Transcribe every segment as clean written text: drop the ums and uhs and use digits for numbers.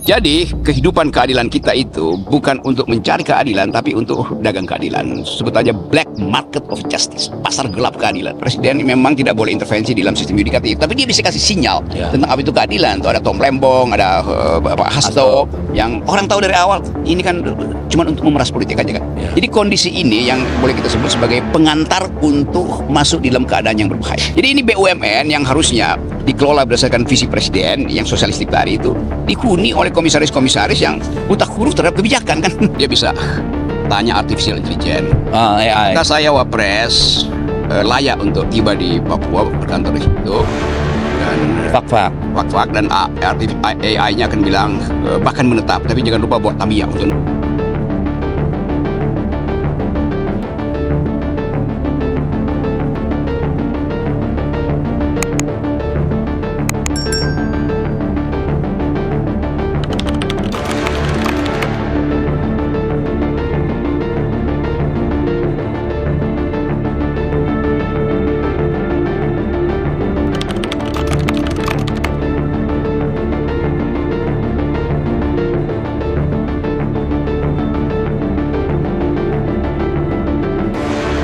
Jadi kehidupan keadilan kita itu bukan untuk mencari keadilan, tapi untuk dagang keadilan. Sebut aja black market of justice, pasar gelap keadilan. Presiden memang tidak boleh intervensi di dalam sistem yudikatif, tapi dia bisa kasih sinyal tentang apa itu keadilan. Tuh ada Tom Lembong, ada Bapak Hasto, yang orang tahu dari awal ini kan cuma untuk memeras politik aja kan. Jadi kondisi ini yang boleh kita sebut sebagai pengantar untuk masuk di dalam keadaan yang berbahaya. Jadi ini BUMN yang harusnya dikelola berdasarkan visi presiden yang sosialistik tadi itu dihuni oleh komisaris-komisaris yang buta huruf terhadap kebijakan kan. Dia bisa tanya artificial intelligence. AI. Kata saya Wapres layak untuk tiba di Papua berkantor di situ, dan fak-fak dan AI-nya akan bilang bahkan menetap, tapi jangan lupa buat tabiah untuk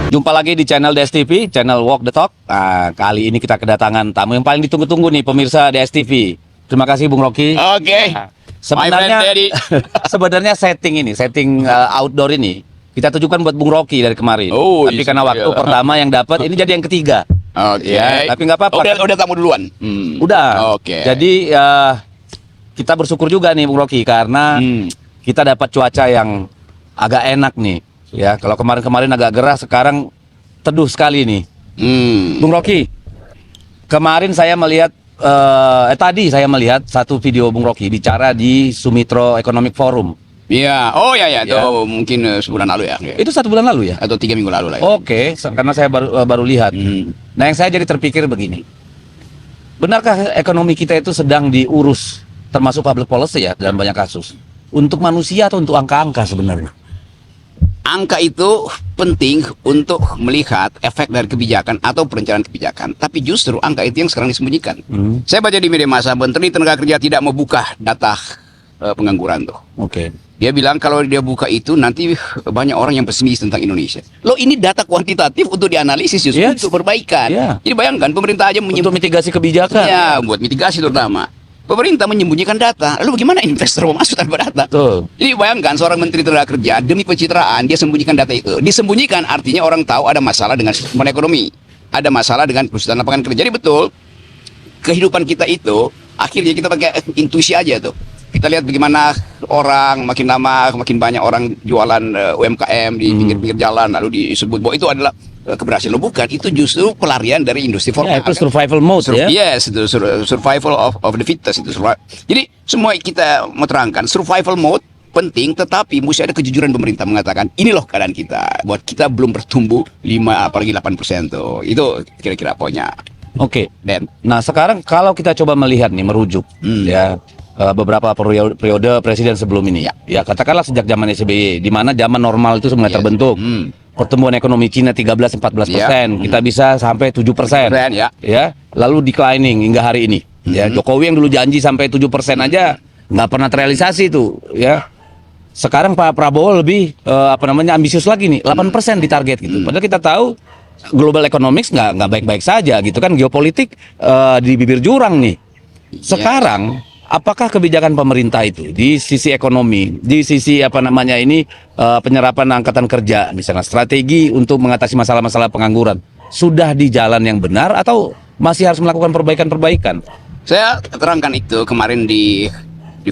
Jumpa lagi di channel DSTV, channel Walk the Talk. Nah, kali ini kita kedatangan tamu yang paling ditunggu-tunggu nih pemirsa DSTV. Terima kasih Bung Rocky. Oke. Nah, sebenarnya setting outdoor ini kita tujukan buat Bung Rocky dari kemarin. Tapi karena waktu pertama yang dapat, ini jadi yang ketiga. Oke. Ya, tapi nggak apa-apa. Udah tamu duluan. Udah. Oke. Jadi kita bersyukur juga nih Bung Rocky karena kita dapat cuaca yang agak enak nih. Ya, kalau kemarin-kemarin agak gerah, sekarang teduh sekali nih. Bung Rocky, kemarin saya melihat, tadi saya melihat satu video Bung Rocky bicara di Sumitra Economic Forum. Iya, itu mungkin sebulan lalu ya. Itu 1 bulan lalu ya? Atau 3 minggu lalu lah. Ya. Oke, karena saya baru lihat. Nah, yang saya jadi terpikir begini, benarkah ekonomi kita itu sedang diurus, termasuk public policy ya dalam banyak kasus, untuk manusia atau untuk angka-angka sebenarnya? Angka itu penting untuk melihat efek dari kebijakan atau perencanaan kebijakan. Tapi justru angka itu yang sekarang disembunyikan. Saya baca di media massa, Menteri Tenaga Kerja tidak membuka data pengangguran tuh. Oke. Dia bilang kalau dia buka itu nanti banyak orang yang pesimis tentang Indonesia. Loh, ini data kuantitatif untuk dianalisis justru untuk perbaikan. Jadi bayangkan pemerintah aja untuk mitigasi kebijakan. Ya, buat mitigasi terutama. Pemerintah menyembunyikan data, lalu bagaimana investor mau masuk tanpa data? Jadi bayangkan seorang Menteri Tenaga Kerja demi pencitraan dia sembunyikan data itu. Disembunyikan artinya orang tahu ada masalah dengan sistem ekonomi, ada masalah dengan perusahaan lapangan kerja. Jadi betul kehidupan kita itu akhirnya kita pakai intuisi aja tuh. Kita lihat bagaimana orang makin lama makin banyak orang jualan UMKM di pinggir-pinggir jalan, lalu disebut bahwa itu adalah keberhasilan. Bukan, itu justru pelarian dari industri formal. Itu survival mode ya. Yes, itu survival of the fittest itu. Jadi semua kita mau terangkan survival mode penting, tetapi mesti ada kejujuran pemerintah mengatakan ini loh keadaan kita. Buat kita belum bertumbuh 5 apalagi 8% tuh. Itu kira-kira poinnya. Oke. Nah, sekarang kalau kita coba melihat nih merujuk ya beberapa periode presiden sebelum ini ya katakanlah sejak zaman SBY di mana zaman normal itu sebenarnya terbentuk. Pertumbuhan ekonomi Cina 13-14%, kita bisa sampai 7%, ya. Lalu declining hingga hari ini. Ya, Jokowi yang dulu janji sampai 7% aja nggak pernah terrealisasi itu, ya. Sekarang Pak Prabowo lebih ambisius lagi nih, 8% di target gitu. Padahal kita tahu global economics nggak baik-baik saja gitu kan, geopolitik di bibir jurang nih. Sekarang apakah kebijakan pemerintah itu di sisi ekonomi, di sisi penyerapan angkatan kerja, misalnya strategi untuk mengatasi masalah-masalah pengangguran, sudah di jalan yang benar atau masih harus melakukan perbaikan-perbaikan? Saya terangkan itu kemarin di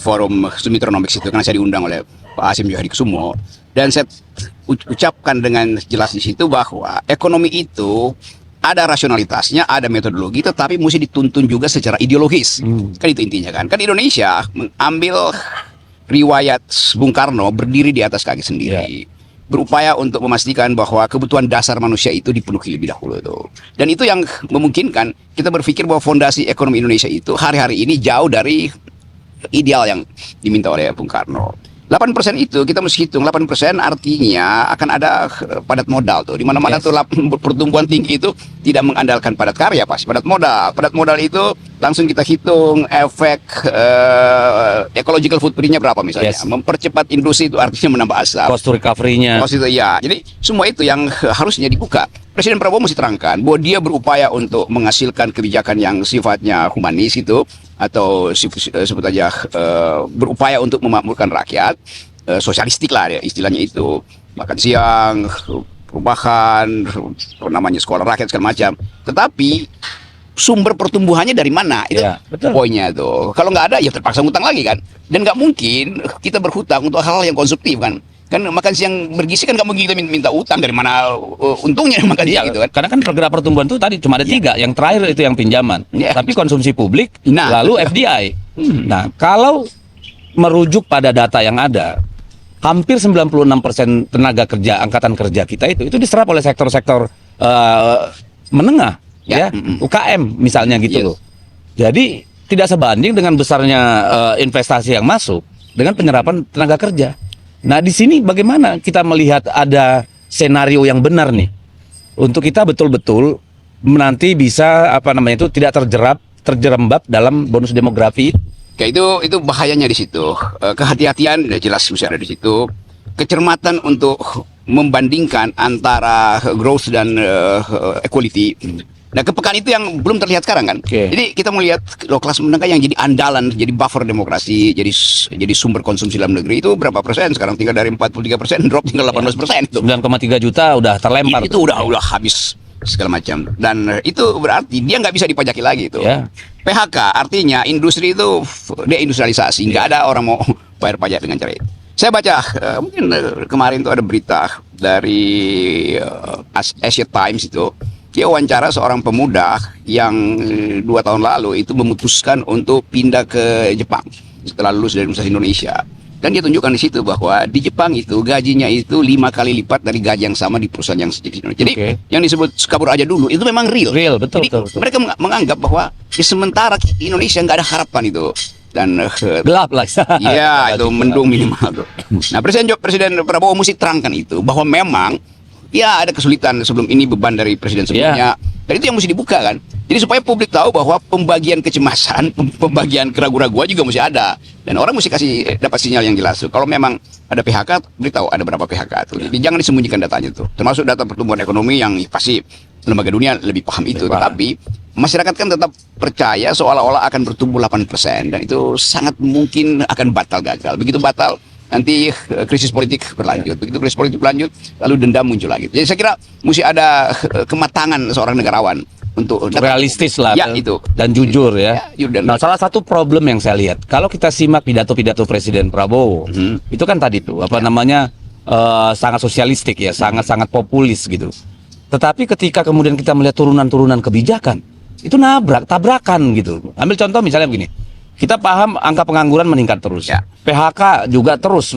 forum Sumitronomics itu karena saya diundang oleh Pak Hasyim Joharikusumo, dan saya ucapkan dengan jelas di situ bahwa ekonomi itu ada rasionalitasnya, ada metodologi, tetapi mesti dituntun juga secara ideologis. Kan itu intinya kan. Kan Indonesia mengambil riwayat Bung Karno berdiri di atas kaki sendiri. Berupaya untuk memastikan bahwa kebutuhan dasar manusia itu dipenuhi lebih dahulu tuh. Dan itu yang memungkinkan kita berpikir bahwa fondasi ekonomi Indonesia itu hari-hari ini jauh dari ideal yang diminta oleh Bung Karno. 8% itu kita mesti hitung, 8% artinya akan ada padat modal tuh. Di mana-mana tuh pertumbuhan tinggi itu tidak mengandalkan padat karya, pas padat modal. Padat modal itu 8% langsung kita hitung efek ecological footprintnya berapa misalnya. Yes. Mempercepat industri itu artinya menambah asap. Cost to recovery-nya. Cost itu ya. Jadi semua itu yang harusnya dibuka. Presiden Prabowo mesti terangkan bahwa dia berupaya untuk menghasilkan kebijakan yang sifatnya humanis itu, atau sebut aja berupaya untuk memakmurkan rakyat, sosialistik lah ya istilahnya itu, makan siang, perubahan, namanya sekolah rakyat segala macam. Tetapi sumber pertumbuhannya dari mana? Itu Ya, betul. poinnya tuh. Kalau nggak ada, ya terpaksa ngutang lagi kan. Dan nggak mungkin kita berhutang untuk hal-hal yang konsumtif kan. Kan makan siang bergizi kan nggak mungkin kita minta utang, dari mana untungnya makan siang gitu kan. Karena kan pergerak pertumbuhan itu tadi cuma ada 3, yang terakhir itu yang pinjaman, tapi konsumsi publik, lalu FDI. Nah, kalau merujuk pada data yang ada, hampir 96% tenaga kerja angkatan kerja kita itu diserap oleh sektor-sektor menengah, ya, UKM misalnya gitu loh. Jadi tidak sebanding dengan besarnya investasi yang masuk dengan penyerapan tenaga kerja. Nah, di sini bagaimana kita melihat ada senario yang benar nih untuk kita betul-betul nanti bisa tidak terjerembab dalam bonus demografi. Kayak itu bahayanya di situ. Kehati-hatian udah jelas mesti ada di situ. Kecermatan untuk membandingkan antara growth dan equality. Nah, kepekaan itu yang belum terlihat sekarang kan. Jadi kita melihat kelas menengah yang jadi andalan, jadi buffer demokrasi, jadi sumber konsumsi dalam negeri itu berapa persen sekarang, tinggal dari 43% drop tinggal 18% itu. 9,3 juta udah terlempar. Itu udah habis segala macam. Dan itu berarti dia nggak bisa dipajaki lagi itu. PHK artinya industri itu deindustrialisasi, nggak ada orang mau bayar pajak dengan cara itu. Saya baca mungkin kemarin itu ada berita dari Asia Times itu. Dia wawancara seorang pemuda yang 2 tahun lalu itu memutuskan untuk pindah ke Jepang setelah lulus dari Universitas Indonesia. Dan dia tunjukkan di situ bahwa di Jepang itu gajinya itu 5 kali lipat dari gaji yang sama di perusahaan yang di Indonesia. Jadi yang disebut kabur aja dulu itu memang real. Betul. Mereka menganggap bahwa sementara di Indonesia nggak ada harapan itu. Dan gelap lah. Iya, itu mendung minimal tuh. Nah, Presiden Prabowo mesti terangkan itu bahwa memang ya ada kesulitan sebelum ini, beban dari presiden sebelumnya. Dan itu yang mesti dibuka kan. Jadi supaya publik tahu bahwa pembagian kecemasan, pembagian keraguan-raguan juga mesti ada. Dan orang mesti dapat sinyal yang jelas tuh. Kalau memang ada PHK, beritahu ada berapa PHK tuh. Jadi jangan disembunyikan datanya tuh. Termasuk data pertumbuhan ekonomi yang pasti lembaga dunia lebih paham itu. Tetapi masyarakat kan tetap percaya seolah-olah akan bertumbuh 8%. Dan itu sangat mungkin akan batal gagal. Begitu batal, nanti krisis politik berlanjut. Begitu krisis politik berlanjut, lalu dendam muncul lagi. Jadi saya kira mesti ada kematangan seorang negarawan untuk realistis lah, itu dan jujur ya. Nah, salah satu problem yang saya lihat kalau kita simak pidato-pidato Presiden Prabowo, itu kan tadi tuh sangat sosialistik ya, sangat populis gitu. Tetapi ketika kemudian kita melihat turunan-turunan kebijakan, itu tabrakan gitu. Ambil contoh misalnya begini. Kita paham angka pengangguran meningkat terus, PHK juga terus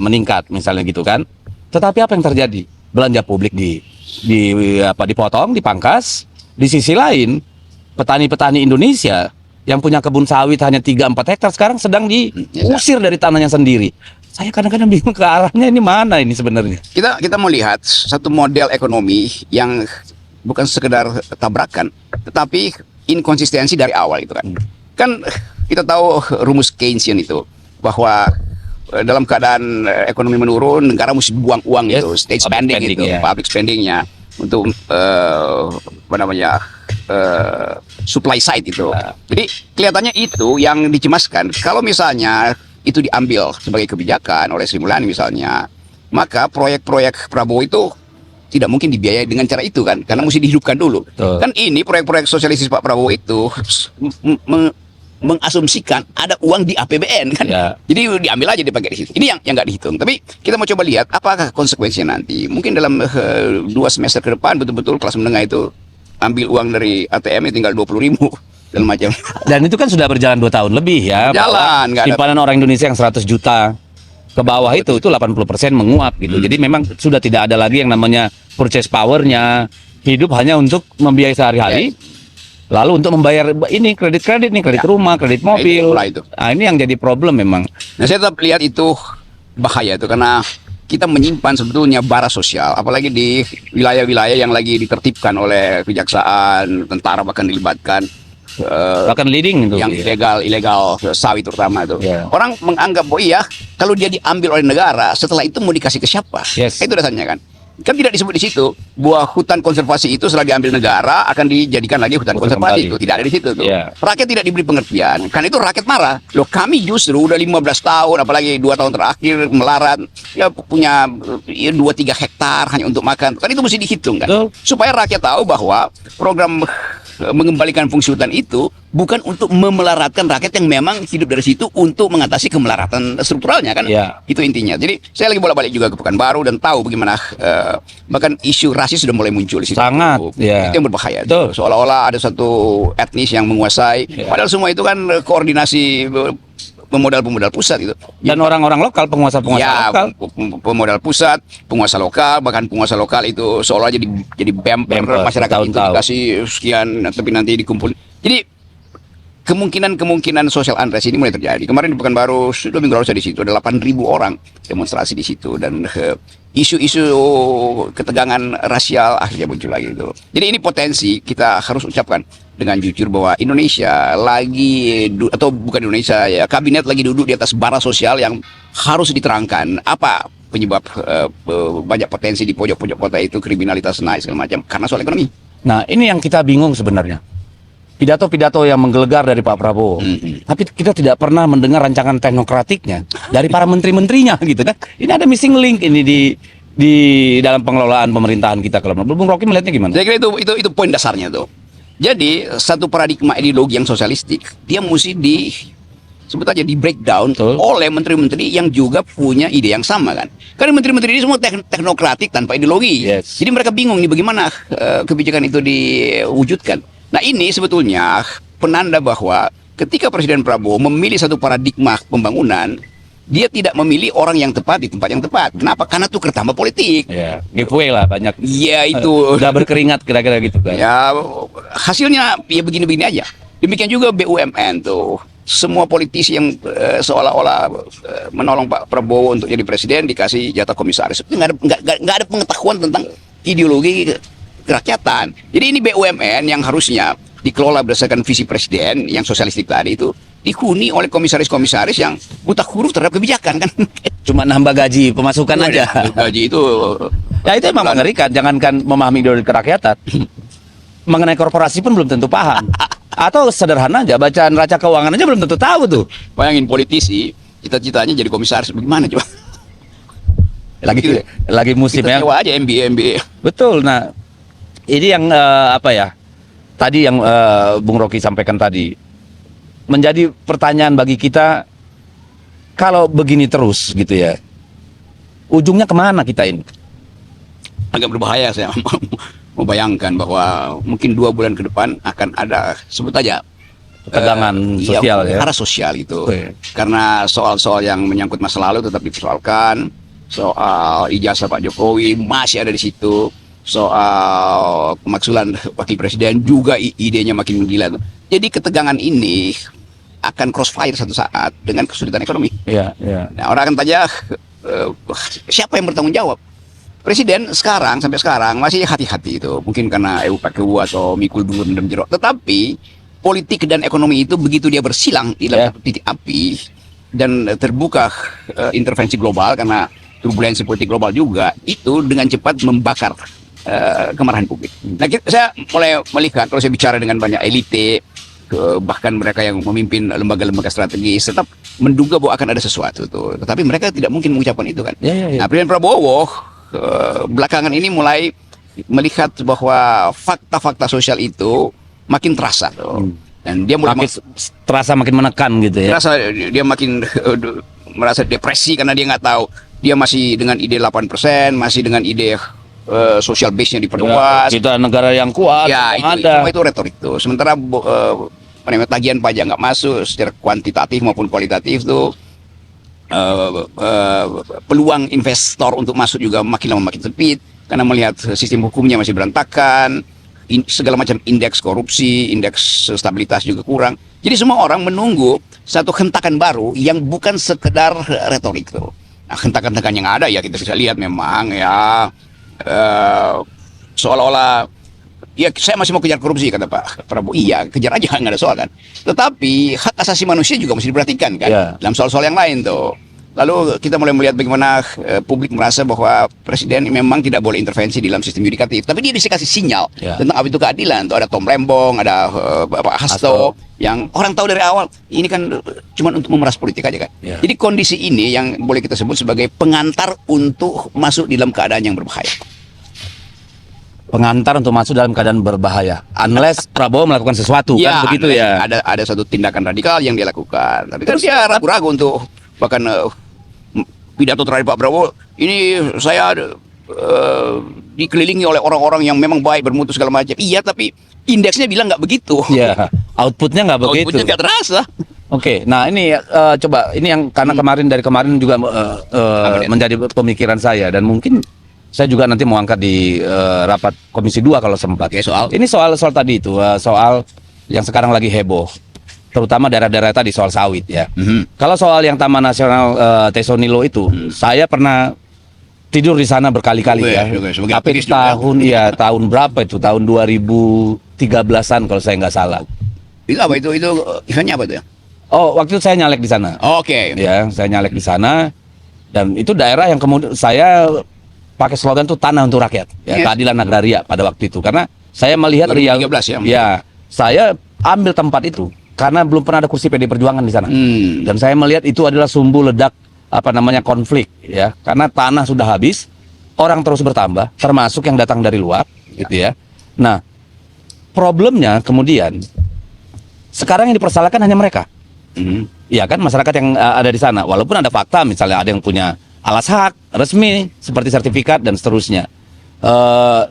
meningkat misalnya gitu kan. Tetapi apa yang terjadi? Belanja publik dipotong, dipangkas. Di sisi lain, petani-petani Indonesia yang punya kebun sawit hanya 3-4 hektar sekarang sedang diusir dari tanahnya sendiri. Saya kadang-kadang bingung ke arahnya ini mana ini sebenarnya. Kita mau lihat satu model ekonomi yang bukan sekedar tabrakan, tetapi inkonsistensi dari awal itu kan. Kan kita tahu rumus Keynesian itu, bahwa dalam keadaan ekonomi menurun, negara mesti buang uang itu, state spending itu, public spendingnya untuk supply side itu. Jadi kelihatannya itu yang dicemaskan. Kalau misalnya itu diambil sebagai kebijakan oleh Sri Mulyani misalnya, maka proyek-proyek Prabowo itu tidak mungkin dibiayai dengan cara itu kan, karena mesti dihidupkan dulu. Kan ini proyek-proyek sosialistis Pak Prabowo itu mengasumsikan ada uang di APBN kan. Jadi diambil aja dipakai di situ. Ini yang nggak dihitung. Tapi kita mau coba lihat apakah konsekuensinya nanti. Mungkin dalam 2 semester ke depan betul-betul kelas menengah itu ambil uang dari ATM tinggal 20.000 dan macam. Dan itu kan sudah berjalan 2 tahun lebih ya. Jalan. Simpanan orang Indonesia yang 100 juta ke bawah itu 80% menguap gitu. Jadi memang sudah tidak ada lagi yang namanya purchase power-nya. Hidup hanya untuk membiayai sehari-hari. Lalu untuk membayar ini kredit rumah, kredit mobil. Nah, ini yang jadi problem memang. Nah, saya tetap lihat itu bahaya itu, karena kita menyimpan sebetulnya bara sosial, apalagi di wilayah-wilayah yang lagi ditertibkan oleh kejaksaan, tentara bahkan dilibatkan. Bahkan leading itu. yang ilegal sawit terutama itu. Ya. Orang menganggap bahwa iya kalau dia diambil oleh negara, setelah itu mau dikasih ke siapa? Yes. Itu dasarnya kan. Kan tidak disebut di situ bahwa hutan konservasi itu setelah diambil negara akan dijadikan lagi hutan konservasi. kembali. Itu tidak ada di situ tuh. Ya. Rakyat tidak diberi pengertian. Kan itu rakyat marah. Loh kami justru udah 15 tahun apalagi 2 tahun terakhir melarat ya punya 2-3 hektar hanya untuk makan. Kan itu mesti dihitung kan. Betul. Supaya rakyat tahu bahwa program mengembalikan fungsi hutan itu bukan untuk memelaratkan rakyat yang memang hidup dari situ untuk mengatasi kemelaratan strukturalnya kan. Ya. Itu intinya. Jadi saya lagi bolak-balik juga ke Pekanbaru dan tahu bagaimana bahkan isu rasis sudah mulai muncul di situ. Sangat, ya. Itu yang berbahaya. Betul. Seolah-olah ada satu etnis yang menguasai. Ya. Padahal semua itu kan koordinasi pemodal-pemodal pusat itu. Dan orang-orang lokal, penguasa-penguasa Ya, lokal. pemodal pusat, penguasa lokal, bahkan penguasa lokal itu seolah jadi bumper Bumper, masyarakat itu tahun-tahun. dikasih sekian, tapi nanti dikumpul. Jadi kemungkinan social unrest ini mulai terjadi. Kemarin di Pekanbaru, 2 minggu lalu saya di situ ada 8.000 orang demonstrasi di situ dan isu-isu ketegangan rasial akhirnya muncul lagi itu. Jadi ini potensi kita harus ucapkan dengan jujur bahwa Indonesia lagi atau bukan Indonesia ya, kabinet lagi duduk di atas bara sosial yang harus diterangkan apa penyebab banyak potensi di pojok-pojok kota itu kriminalitas naik segala macam karena soal ekonomi. Nah, ini yang kita bingung sebenarnya. Pidato-pidato yang menggelegar dari Pak Prabowo. Tapi kita tidak pernah mendengar rancangan teknokratiknya dari para menteri-menterinya gitu kan. Ini ada missing link ini di dalam pengelolaan pemerintahan kita kalau Bung Rocky melihatnya gimana? Saya kira itu poin dasarnya tuh. Jadi satu paradigma ideologi yang sosialistik dia mesti sebut aja di breakdown Betul. oleh menteri-menteri yang juga punya ide yang sama kan. Karena menteri-menteri ini semua teknokratik tanpa ideologi. Yes. Jadi mereka bingung nih bagaimana kebijakan itu diwujudkan. Nah ini sebetulnya penanda bahwa ketika Presiden Prabowo memilih satu paradigma pembangunan, dia tidak memilih orang yang tepat di tempat yang tepat. Kenapa? Karena tukar tambah politik. Ya, giveaway lah banyak. Ya itu. Udah berkeringat kira-kira gitu kan. Ya hasilnya ya begini-begini aja. Demikian juga BUMN tuh. Semua politisi yang seolah-olah menolong Pak Prabowo untuk jadi presiden dikasih jatah komisaris. Nggak ada pengetahuan tentang ideologi kerakyatan. Jadi ini BUMN yang harusnya dikelola berdasarkan visi presiden yang sosialistik tadi itu dihuni oleh komisaris-komisaris yang buta huruf terhadap kebijakan kan. Cuma nambah gaji pemasukan aja. Gaji itu Ya itu emang mengerikan. Jangankan memahami ideologi kerakyatan, mengenai korporasi pun belum tentu paham. Atau sederhana aja bacaan neraca keuangan aja belum tentu tahu tuh. bayangin politisi cita-citanya jadi komisaris bagaimana coba? Lagi musim Kita ya. sewa aja MBA. Betul. Nah, ini yang apa ya? Tadi yang Bung Rocky sampaikan tadi menjadi pertanyaan bagi kita, kalau begini terus gitu ya, ujungnya kemana kita ini? Agak berbahaya saya membayangkan bahwa mungkin 2 bulan ke depan akan ada sebut aja Ketegangan sosial ya. arah sosial itu. Oke. Karena soal-soal yang menyangkut masa lalu tetap dipersoalkan. Soal ijazah Pak Jokowi masih ada di situ. Soal pemakzulan wakil presiden juga idenya makin menggila. Jadi ketegangan ini akan crossfire satu saat dengan kesulitan ekonomi. Iya, iya. Nah, orang akan tanya siapa yang bertanggung jawab? Presiden sampai sekarang masih hati-hati itu. Mungkin karena EUPKU atau mikul dulu dan jeruk. Tetapi politik dan ekonomi itu begitu dia bersilang di dalam satu titik api dan terbuka intervensi global karena turbulensi politik global juga itu dengan cepat membakar kemarahan publik. Nah, saya mulai melihat kalau saya bicara dengan banyak elite, bahkan mereka yang memimpin lembaga-lembaga strategis, tetap menduga bahwa akan ada sesuatu tuh. Tetapi mereka tidak mungkin mengucapkan itu kan. Ya, ya, ya. Nah, Presiden Prabowo belakangan ini mulai melihat bahwa fakta-fakta sosial itu makin terasa tuh. Dan dia mulai terasa makin menekan gitu ya. terasa dia makin merasa depresi karena dia nggak tahu dia masih dengan ide 8%, masih dengan ide social base-nya diperluas. Kita negara yang kuat, Ya, ada. itu retorik tuh. Sementara tagihan pajak nggak masuk secara kuantitatif maupun kualitatif tuh. Peluang investor untuk masuk juga makin lama makin sempit karena melihat sistem hukumnya masih berantakan, segala macam indeks korupsi, indeks stabilitas juga kurang. Jadi semua orang menunggu satu hentakan baru yang bukan sekedar retorik tuh. Nah, hentakan-hentakan yang ada ya kita bisa lihat memang ya seolah-olah ya saya masih mau kejar korupsi kata Pak Prabowo. Iya, kejar aja nggak ada soal kan. Tetapi hak asasi manusia juga mesti diperhatikan kan. Ya. Dalam soal-soal yang lain tuh. Lalu kita mulai melihat bagaimana publik merasa bahwa presiden memang tidak boleh intervensi di dalam sistem yudikatif. Tapi dia dikasih sinyal tentang apa itu keadilan. Tuh ada Tom Lembong, ada Pak Hasto, yang orang tahu dari awal ini kan cuma untuk memeras politik aja kan. Jadi kondisi ini yang boleh kita sebut sebagai pengantar untuk masuk di dalam keadaan yang berbahaya. Pengantar untuk masuk dalam keadaan berbahaya, unless Prabowo melakukan sesuatu, kan begitu ya. Ada satu tindakan radikal yang dia lakukan. Tapi kan dia ragu-ragu untuk bahkan pidato terakhir Pak Prabowo ini saya dikelilingi oleh orang-orang yang memang baik, bermutu segala macam. Iya, tapi indeksnya bilang nggak begitu. Iya, outputnya nggak begitu. Outputnya nggak terasa. Oke, nah ini coba ini yang karena dari kemarin juga menjadi pemikiran saya, dan mungkin saya juga nanti mau angkat di rapat Komisi 2 kalau sempat. Oke, soal tadi itu soal yang sekarang lagi heboh, terutama daerah-daerah tadi soal sawit ya. Kalau soal yang Taman Nasional Tesonilo itu, saya pernah tidur di sana berkali-kali ya. Tapi tahun berapa itu? Tahun 2013-an kalau saya nggak salah. Itu apa itu eventnya apa itu ya? Oh, waktu itu saya nyalek di sana. Oke. Ya, saya nyalek di sana, dan itu daerah yang kemudian saya pakai slogan tuh tanah untuk rakyat, ya, keadilan agraria pada waktu itu, karena saya melihat 2013 ya, saya ambil tempat itu karena belum pernah ada kursi PD Perjuangan di sana, dan saya melihat itu adalah sumbu ledak konflik, ya, karena tanah sudah habis, orang terus bertambah, termasuk yang datang dari luar, gitu ya. Nah, problemnya kemudian sekarang yang dipersalahkan hanya mereka, ya kan, masyarakat yang ada di sana, walaupun ada fakta, misalnya ada yang punya alas hak resmi seperti sertifikat dan seterusnya,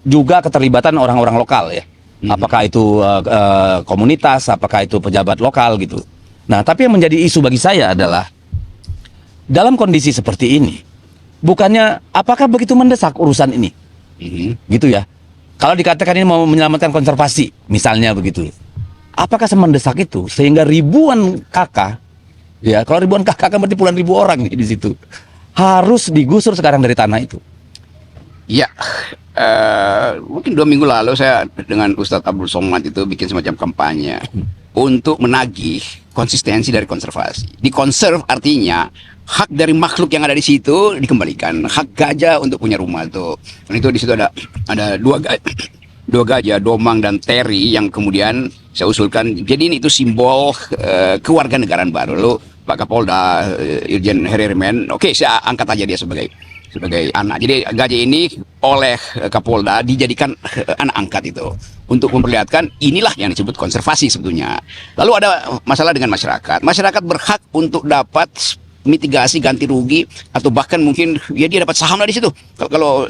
juga keterlibatan orang-orang lokal ya, apakah itu komunitas, apakah itu pejabat lokal gitu. Nah, tapi yang menjadi isu bagi saya adalah dalam kondisi seperti ini, bukannya apakah begitu mendesak urusan ini, gitu ya. Kalau dikatakan ini mau menyelamatkan konservasi, misalnya begitu, apakah semendesak itu sehingga ribuan kakak, ya, kalau ribuan kakak kan berarti puluhan ribu orang nih di situ, harus digusur sekarang dari tanah itu? Ya, mungkin 2 minggu lalu saya dengan Ustadz Abdul Somad itu bikin semacam kampanye untuk menagih konsistensi dari konservasi. Dikonserv artinya hak dari makhluk yang ada di situ dikembalikan. Hak gajah untuk punya rumah itu. Dan itu di situ ada dua gajah, Domang dan Terry, yang kemudian saya usulkan. Jadi itu simbol kewarganegaraan baru. Lalu Pak Kapolda, Irjen Herremen, oke, saya angkat aja dia sebagai anak. Jadi gajah ini oleh Kapolda dijadikan anak angkat itu untuk memperlihatkan inilah yang disebut konservasi sebetulnya. Lalu ada masalah dengan masyarakat. Masyarakat berhak untuk dapat mitigasi ganti rugi, atau bahkan mungkin ya dia dapat saham lah di situ. Kalau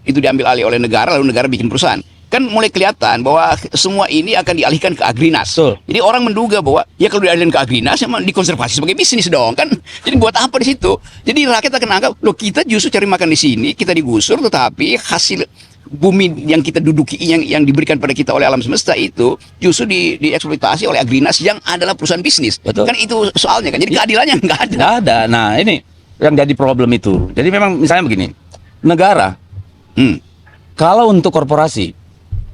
itu diambil alih oleh negara, lalu negara bikin perusahaan, kan mulai kelihatan bahwa semua ini akan dialihkan ke Agrinas. Jadi orang menduga bahwa ya kalau dialihkan ke Agrinas emang dikonservasi sebagai bisnis dong kan. Jadi buat apa di situ? Jadi rakyat akan anggap, loh, kita justru cari makan di sini, kita digusur, tetapi hasil bumi yang kita duduki, yang diberikan pada kita oleh alam semesta itu justru dieksploitasi oleh Agrinas yang adalah perusahaan bisnis. Betul. Kan itu soalnya kan. Jadi keadilannya nggak ada. Nggak ada. Nah, ini yang jadi problem itu. Jadi memang misalnya begini, negara kalau untuk korporasi,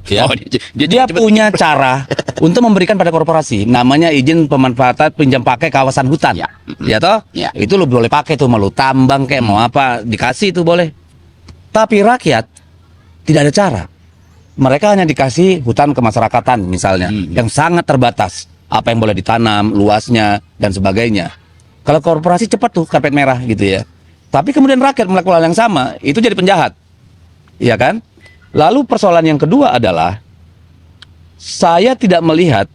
ya, dia punya cara untuk memberikan pada korporasi, namanya izin pemanfaatan pinjam pakai kawasan hutan, ya toh, itu lo boleh pakai tuh, mau lo tambang kayak mau apa, dikasih itu boleh. Tapi rakyat tidak ada cara. Mereka hanya dikasih hutan kemasyarakatan misalnya, yang sangat terbatas, apa yang boleh ditanam, luasnya dan sebagainya. Kalau korporasi cepat tuh karpet merah gitu ya. Tapi kemudian rakyat melakukan hal yang sama, itu jadi penjahat, ya kan? Lalu persoalan yang kedua adalah, saya tidak melihat,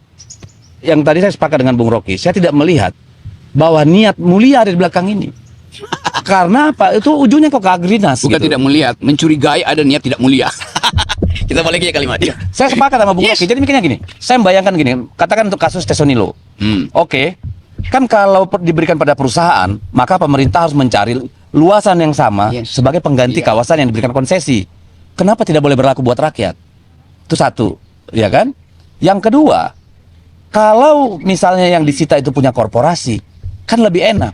yang tadi saya sepakat dengan Bung Rocky, saya tidak melihat bahwa niat mulia ada di belakang ini. Karena apa? Itu ujungnya kok ke Agrinas. Bukan gitu. tidak melihat, mencurigai ada niat tidak mulia. Kita balik ya kalimatnya. Saya sepakat sama Bung Rocky. Jadi mikirnya gini, saya membayangkan gini, katakan untuk kasus Tesonilo. Oke, kan kalau diberikan pada perusahaan, maka pemerintah harus mencari luasan yang sama sebagai pengganti kawasan yang diberikan konsesi. Kenapa tidak boleh berlaku buat rakyat? Itu satu, ya kan? Yang kedua, kalau misalnya yang disita itu punya korporasi, kan lebih enak,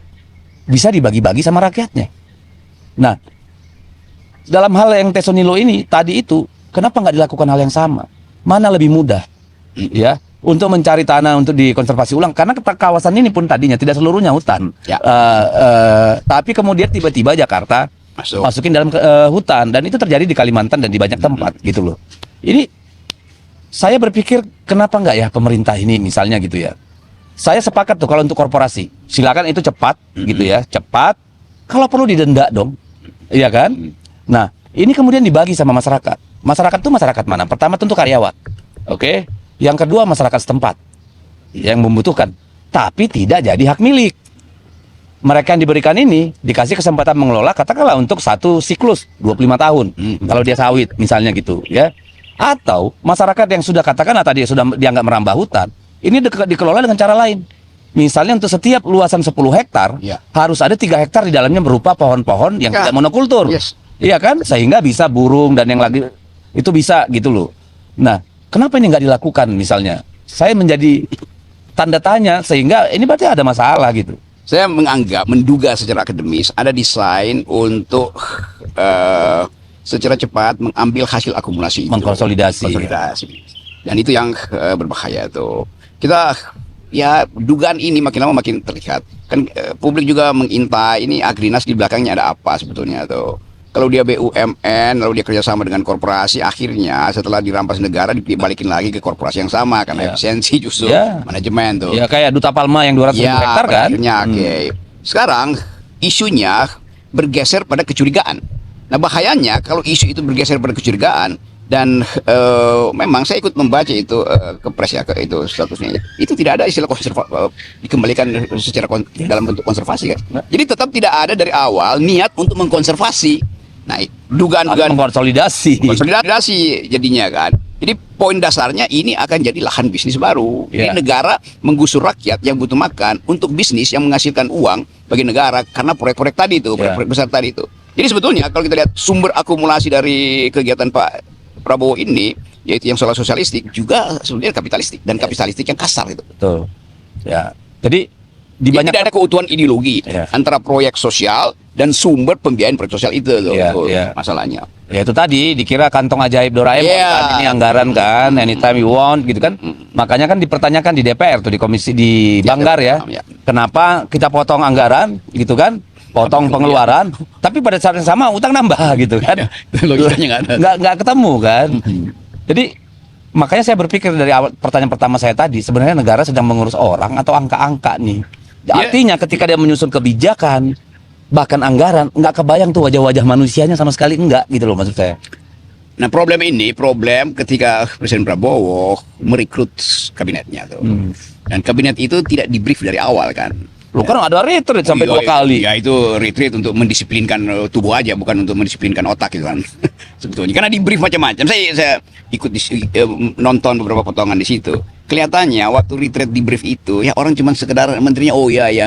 bisa dibagi-bagi sama rakyatnya. Nah, dalam hal yang Tesonilo ini tadi itu, kenapa nggak dilakukan hal yang sama? mana lebih mudah, ya, untuk mencari tanah untuk dikonservasi ulang, karena kawasan ini pun tadinya tidak seluruhnya hutan, Ya. tapi kemudian tiba-tiba Jakarta masukin dalam hutan, dan itu terjadi di Kalimantan dan di banyak tempat gitu loh. Ini saya berpikir kenapa nggak ya pemerintah ini misalnya gitu ya. Saya sepakat tuh kalau untuk korporasi, silakan itu cepat gitu ya, cepat. Kalau perlu didenda dong, iya kan? Nah, ini kemudian dibagi sama masyarakat. Masyarakat itu masyarakat mana? Pertama tentu karyawan, oke. Yang kedua masyarakat setempat yang membutuhkan, tapi tidak jadi hak milik. Mereka yang diberikan ini dikasih kesempatan mengelola katakanlah untuk satu siklus 25 tahun. Kalau dia sawit misalnya gitu ya. Atau masyarakat yang sudah katakanlah tadi sudah dianggap merambah hutan, ini dikelola dengan cara lain. Misalnya untuk setiap luasan 10 hektar harus ada 3 hektar di dalamnya berupa pohon-pohon yang tidak monokultur. Iya kan? Sehingga bisa burung dan yang lagi itu bisa gitu loh. Nah, kenapa ini nggak dilakukan misalnya? Saya menjadi tanda tanya, sehingga ini berarti ada masalah gitu. Saya menduga secara akademis ada desain untuk secara cepat mengambil hasil akumulasi itu, mengkonsolidasi. Dan itu yang berbahaya tuh. Kita ya dugaan ini makin lama makin terlihat. Kan publik juga mengintai ini Agrinas di belakangnya ada apa sebetulnya tuh. Kalau dia BUMN, lalu dia kerjasama dengan korporasi, akhirnya setelah dirampas negara dibalikin lagi ke korporasi yang sama karena efisiensi justru manajemen tuh. Ya kayak Duta Palma yang 200 ribu hektar kan. Akhirnya, sekarang isunya bergeser pada kecurigaan. Nah bahayanya kalau isu itu bergeser pada kecurigaan dan memang saya ikut membaca itu kepres ya itu statusnya itu tidak ada istilah dikembalikan secara dalam bentuk konservasi kan. Jadi tetap tidak ada dari awal niat untuk mengkonservasi. Nah, dugaan-dugaan konsolidasi jadinya kan. Jadi poin dasarnya ini akan jadi lahan bisnis baru. Jadi negara menggusur rakyat yang butuh makan untuk bisnis yang menghasilkan uang bagi negara karena proyek-proyek tadi itu, proyek-proyek besar tadi itu. Jadi sebetulnya kalau kita lihat sumber akumulasi dari kegiatan Pak Prabowo ini, yaitu yang soal sosialistik, juga sebenarnya kapitalistik dan kapitalistik yang kasar itu. Betul. Ya. Jadi di banyak tidak ada keutuhan ideologi antara proyek sosial dan sumber pembiayaan proyek sosial itu loh, masalahnya. Ya itu tadi dikira kantong ajaib Doraemon kan, ini anggaran kan, anytime you want gitu kan. Makanya kan dipertanyakan di DPR tuh di komisi di Banggar ya. Kenapa kita potong anggaran gitu kan? Potong pengeluaran, tapi pada saat yang sama utang nambah gitu kan. Logikanya nggak ketemu kan. Jadi makanya saya berpikir dari awal pertanyaan pertama saya tadi, sebenarnya negara sedang mengurus orang atau angka-angka nih. Artinya ketika dia menyusun kebijakan, bahkan anggaran, nggak kebayang tuh wajah-wajah manusianya sama sekali, enggak gitu loh maksud saya. Nah problem ketika Presiden Prabowo merekrut kabinetnya tuh. Dan kabinet itu tidak di-brief dari awal kan. Loh kan ada retreat sampai 2 kali. Ya itu retreat untuk mendisiplinkan tubuh aja, bukan untuk mendisiplinkan otak gitu kan. Sebetulnya karena di brief macam-macam. Saya ikut nonton beberapa potongan di situ. Kelihatannya waktu retreat di brief itu ya orang cuma sekedar menterinya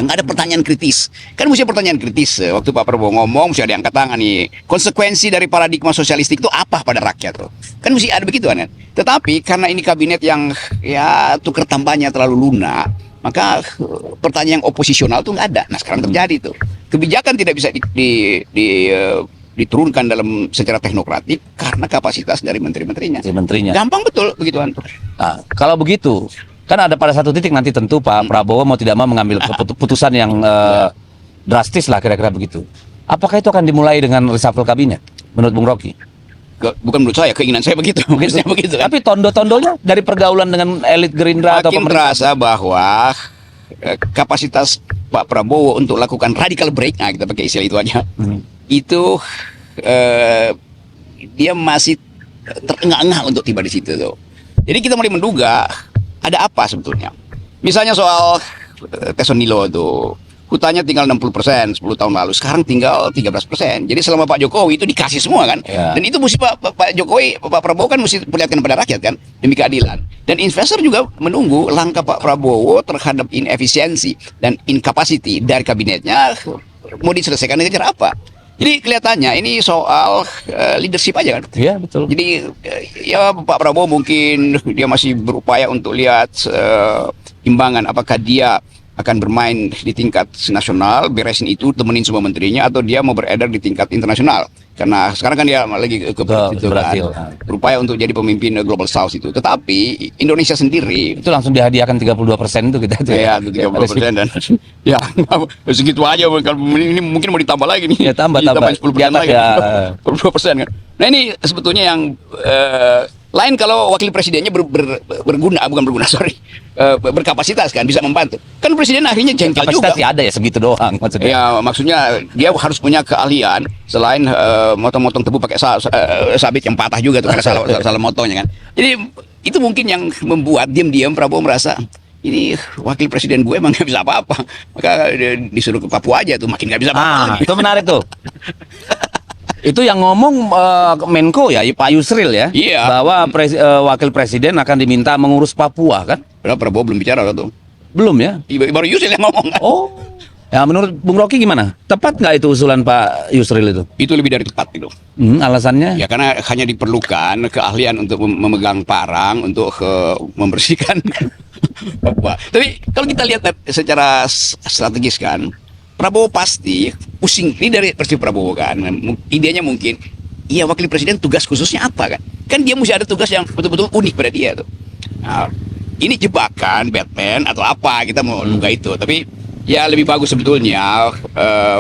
nggak ada pertanyaan kritis. Kan mesti pertanyaan kritis. Waktu Pak Prabowo ngomong mesti ada yang angkat tangan nih. Konsekuensi dari paradigma sosialistik itu apa pada rakyat tuh? Kan mesti ada begitu kan. Tetapi karena ini kabinet yang ya tukar tambahnya terlalu lunak, maka pertanyaan yang oposisional tuh nggak ada. Nah sekarang terjadi tuh. Kebijakan tidak bisa diturunkan dalam secara teknokratik karena kapasitas dari menteri-menterinya. Gampang betul begituan. Nah, kalau begitu, kan ada pada satu titik nanti tentu Pak Prabowo mau tidak mau mengambil keputusan yang drastis lah kira-kira begitu. Apakah itu akan dimulai dengan reshuffle kabinet menurut Bung Rocky? Bukan menurut saya, keinginan saya begitu. Begitu kan? Tapi tondo-tondonya dari pergaulan dengan elit Gerindra atau pemerintah terasa bahwa kapasitas Pak Prabowo untuk lakukan radical break, nah kita pakai istilah itu aja, itu dia masih terengah-engah untuk tiba di situ tuh. Jadi kita mulai menduga ada apa sebetulnya. Misalnya soal Tesonilo tuh, hutannya tinggal 60% 10 tahun lalu, sekarang tinggal 13%. Jadi selama Pak Jokowi itu dikasih semua kan. Dan itu mesti Pak Jokowi, Pak Prabowo kan mesti perlihatkan kepada rakyat kan, demi keadilan. Dan investor juga menunggu langkah Pak Prabowo terhadap inefisiensi dan incapacity dari kabinetnya mau diselesaikan dengan cara apa. Jadi kelihatannya ini soal leadership aja kan. Iya betul. Jadi ya Pak Prabowo mungkin dia masih berupaya untuk lihat imbangan apakah dia akan bermain di tingkat nasional, beresin itu, temenin semua menterinya, atau dia mau beredar di tingkat internasional. Karena sekarang kan dia lagi ke Brasil. berupaya untuk jadi pemimpin Global South itu. Tetapi Indonesia sendiri Itu langsung dihadiahkan 32% itu kita tuh. ya 30% dan ya segitu aja. Kalau ini mungkin mau ditambah lagi nih. Ya, tambah. Ditambahin 10% Di atas lagi. ya. 22% kan. Nah ini sebetulnya yang lain kalau wakil presidennya berguna, bukan berguna, sorry, berkapasitas kan, bisa membantu. Kan presiden akhirnya jengkel juga. Kapasitas sih ada ya segitu doang maksudnya. Ya maksudnya dia harus punya keahlian selain motong-motong tebu pakai sabit yang patah juga tuh karena salah motongnya kan. Jadi itu mungkin yang membuat diam-diam Prabowo merasa ini wakil presiden gue emang nggak bisa apa-apa, maka disuruh ke Papua aja tuh makin nggak bisa apa-apa. Itu menarik tuh. Itu yang ngomong Menko ya, Pak Yusril ya, Iya. bahwa wakil presiden akan diminta mengurus Papua kan? Padahal Prabowo belum bicara tuh. Belum ya? Baru Yusril yang ngomong kan. Oh, ya menurut Bung Rocky gimana? Tepat nggak itu usulan Pak Yusril itu? Itu lebih dari tepat itu. Alasannya? Ya karena hanya diperlukan keahlian untuk memegang parang untuk membersihkan Papua. Tapi kalau kita lihat secara strategis kan, Prabowo pasti pusing. Ini dari perspektif Prabowo kan. Idenya mungkin, iya wakil presiden tugas khususnya apa kan? Kan dia mesti ada tugas yang betul-betul unik pada dia tuh. Nah, ini jebakan Batman atau apa, kita mau duga itu. Tapi ya lebih bagus sebetulnya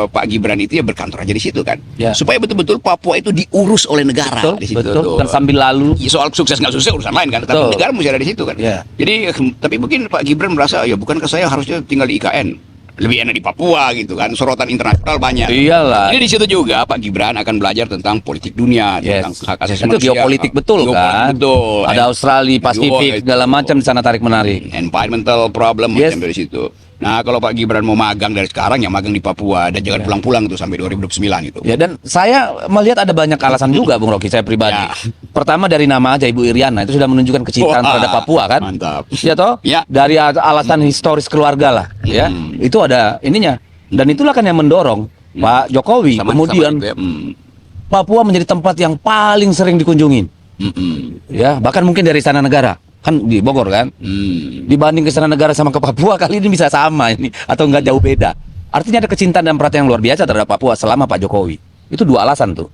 Pak Gibran itu ya berkantor aja di situ kan. Ya. Supaya betul-betul Papua itu diurus oleh negara di situ. Betul. tuh. Dan sambil lalu. Ya, soal sukses nggak sukses urusan lain kan, tapi Betul. negara mesti ada di situ kan. Ya. Jadi tapi mungkin Pak Gibran merasa ya bukankah saya harusnya tinggal di IKN, lebih enak di Papua gitu kan, sorotan internasional banyak. Iyalah. Jadi di situ juga Pak Gibran akan belajar tentang politik dunia, tentang Yes. hak asasi Itu manusia. geopolitik betul kan? Betul. Ada Australia, Pasifik, segala macam di sana tarik menarik. Environmental problem Yes. macam dari situ. Nah kalau Pak Gibran mau magang dari sekarang ya magang di Papua dan jangan pulang-pulang tuh sampai 2029 itu. Ya, dan saya melihat ada banyak alasan juga Bung Rocky, saya pribadi. Ya. Pertama dari nama aja Ibu Iriana itu sudah menunjukkan kecintaan Wah, terhadap Papua kan? mantap. Ya toh? Ya. Dari alasan historis keluarga lah, ya. Itu ada ininya. Dan itulah kan yang mendorong Pak Jokowi kemudian itu ya. Papua menjadi tempat yang paling sering dikunjungin. Ya, bahkan mungkin dari Istana Negara. Kan di Bogor kan? Dibanding ke Istana Negara sama ke Papua kali ini bisa sama ini atau enggak jauh beda. Artinya ada kecintaan dan perhatian yang luar biasa terhadap Papua selama Pak Jokowi. Itu dua alasan tuh.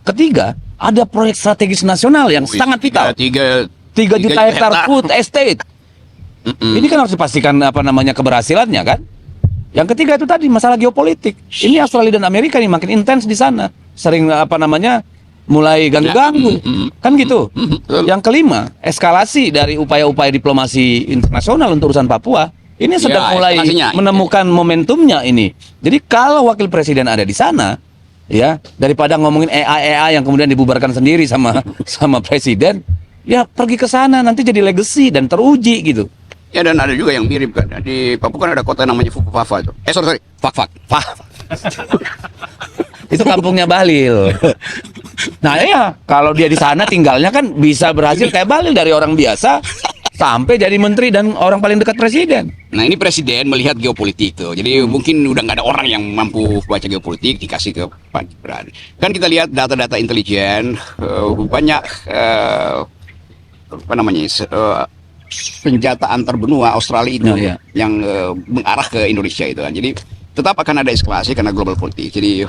Ketiga, ada proyek strategis nasional yang sangat vital. 3 juta hektar food estate. Ini kan harus dipastikan keberhasilannya kan. Yang ketiga itu tadi masalah geopolitik. Ini Australia dan Amerika nih makin intens di sana. Sering mulai ganggu-ganggu. Kan gitu. Yang kelima, eskalasi dari upaya-upaya diplomasi internasional untuk urusan Papua. Ini sedang mulai menemukan momentumnya ini. Jadi kalau wakil presiden ada di sana, ya daripada ngomongin AI yang kemudian dibubarkan sendiri sama presiden, ya pergi ke sana nanti jadi legacy dan teruji gitu. Ya dan ada juga yang mirip kan. Di Papua kan ada kota namanya Fukufafa itu. Sorry, Fak. Itu kampungnya Bahlil. Nah ya, kalau dia di sana tinggalnya kan bisa berhasil kayak Bahlil dari orang biasa sampai jadi menteri dan orang paling dekat presiden. Nah ini presiden melihat geopolitik tuh. Jadi mungkin udah nggak ada orang yang mampu baca geopolitik dikasih ke Pak Gibran. Kan kita lihat data-data intelijen banyak senjata antar benua Australia itu yang mengarah ke Indonesia itu kan. Jadi tetap akan ada eskalasi karena global politik. Jadi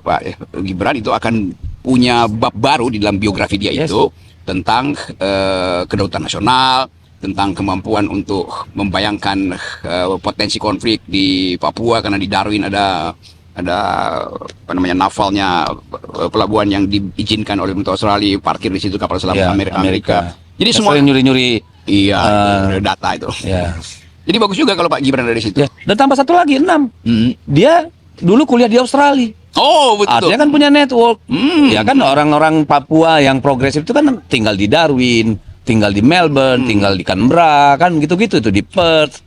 Pak Gibran itu akan punya bab baru di dalam biografi dia itu tentang kedaulatan nasional, tentang kemampuan untuk membayangkan potensi konflik di Papua karena di Darwin ada navalnya pelabuhan yang diizinkan oleh pemerintah Australia, parkir di situ kapal selam Amerika. Jadi semua nyuri-nyuri data itu. Ya. Jadi bagus juga kalau Pak Gibran ada di situ. Ya. Dan tambah satu lagi 6. Dia dulu kuliah di Australia. Oh betul. Artinya kan punya network. Ya kan orang-orang Papua yang progresif itu kan tinggal di Darwin, tinggal di Melbourne, tinggal di Canberra, kan gitu-gitu tuh di Perth.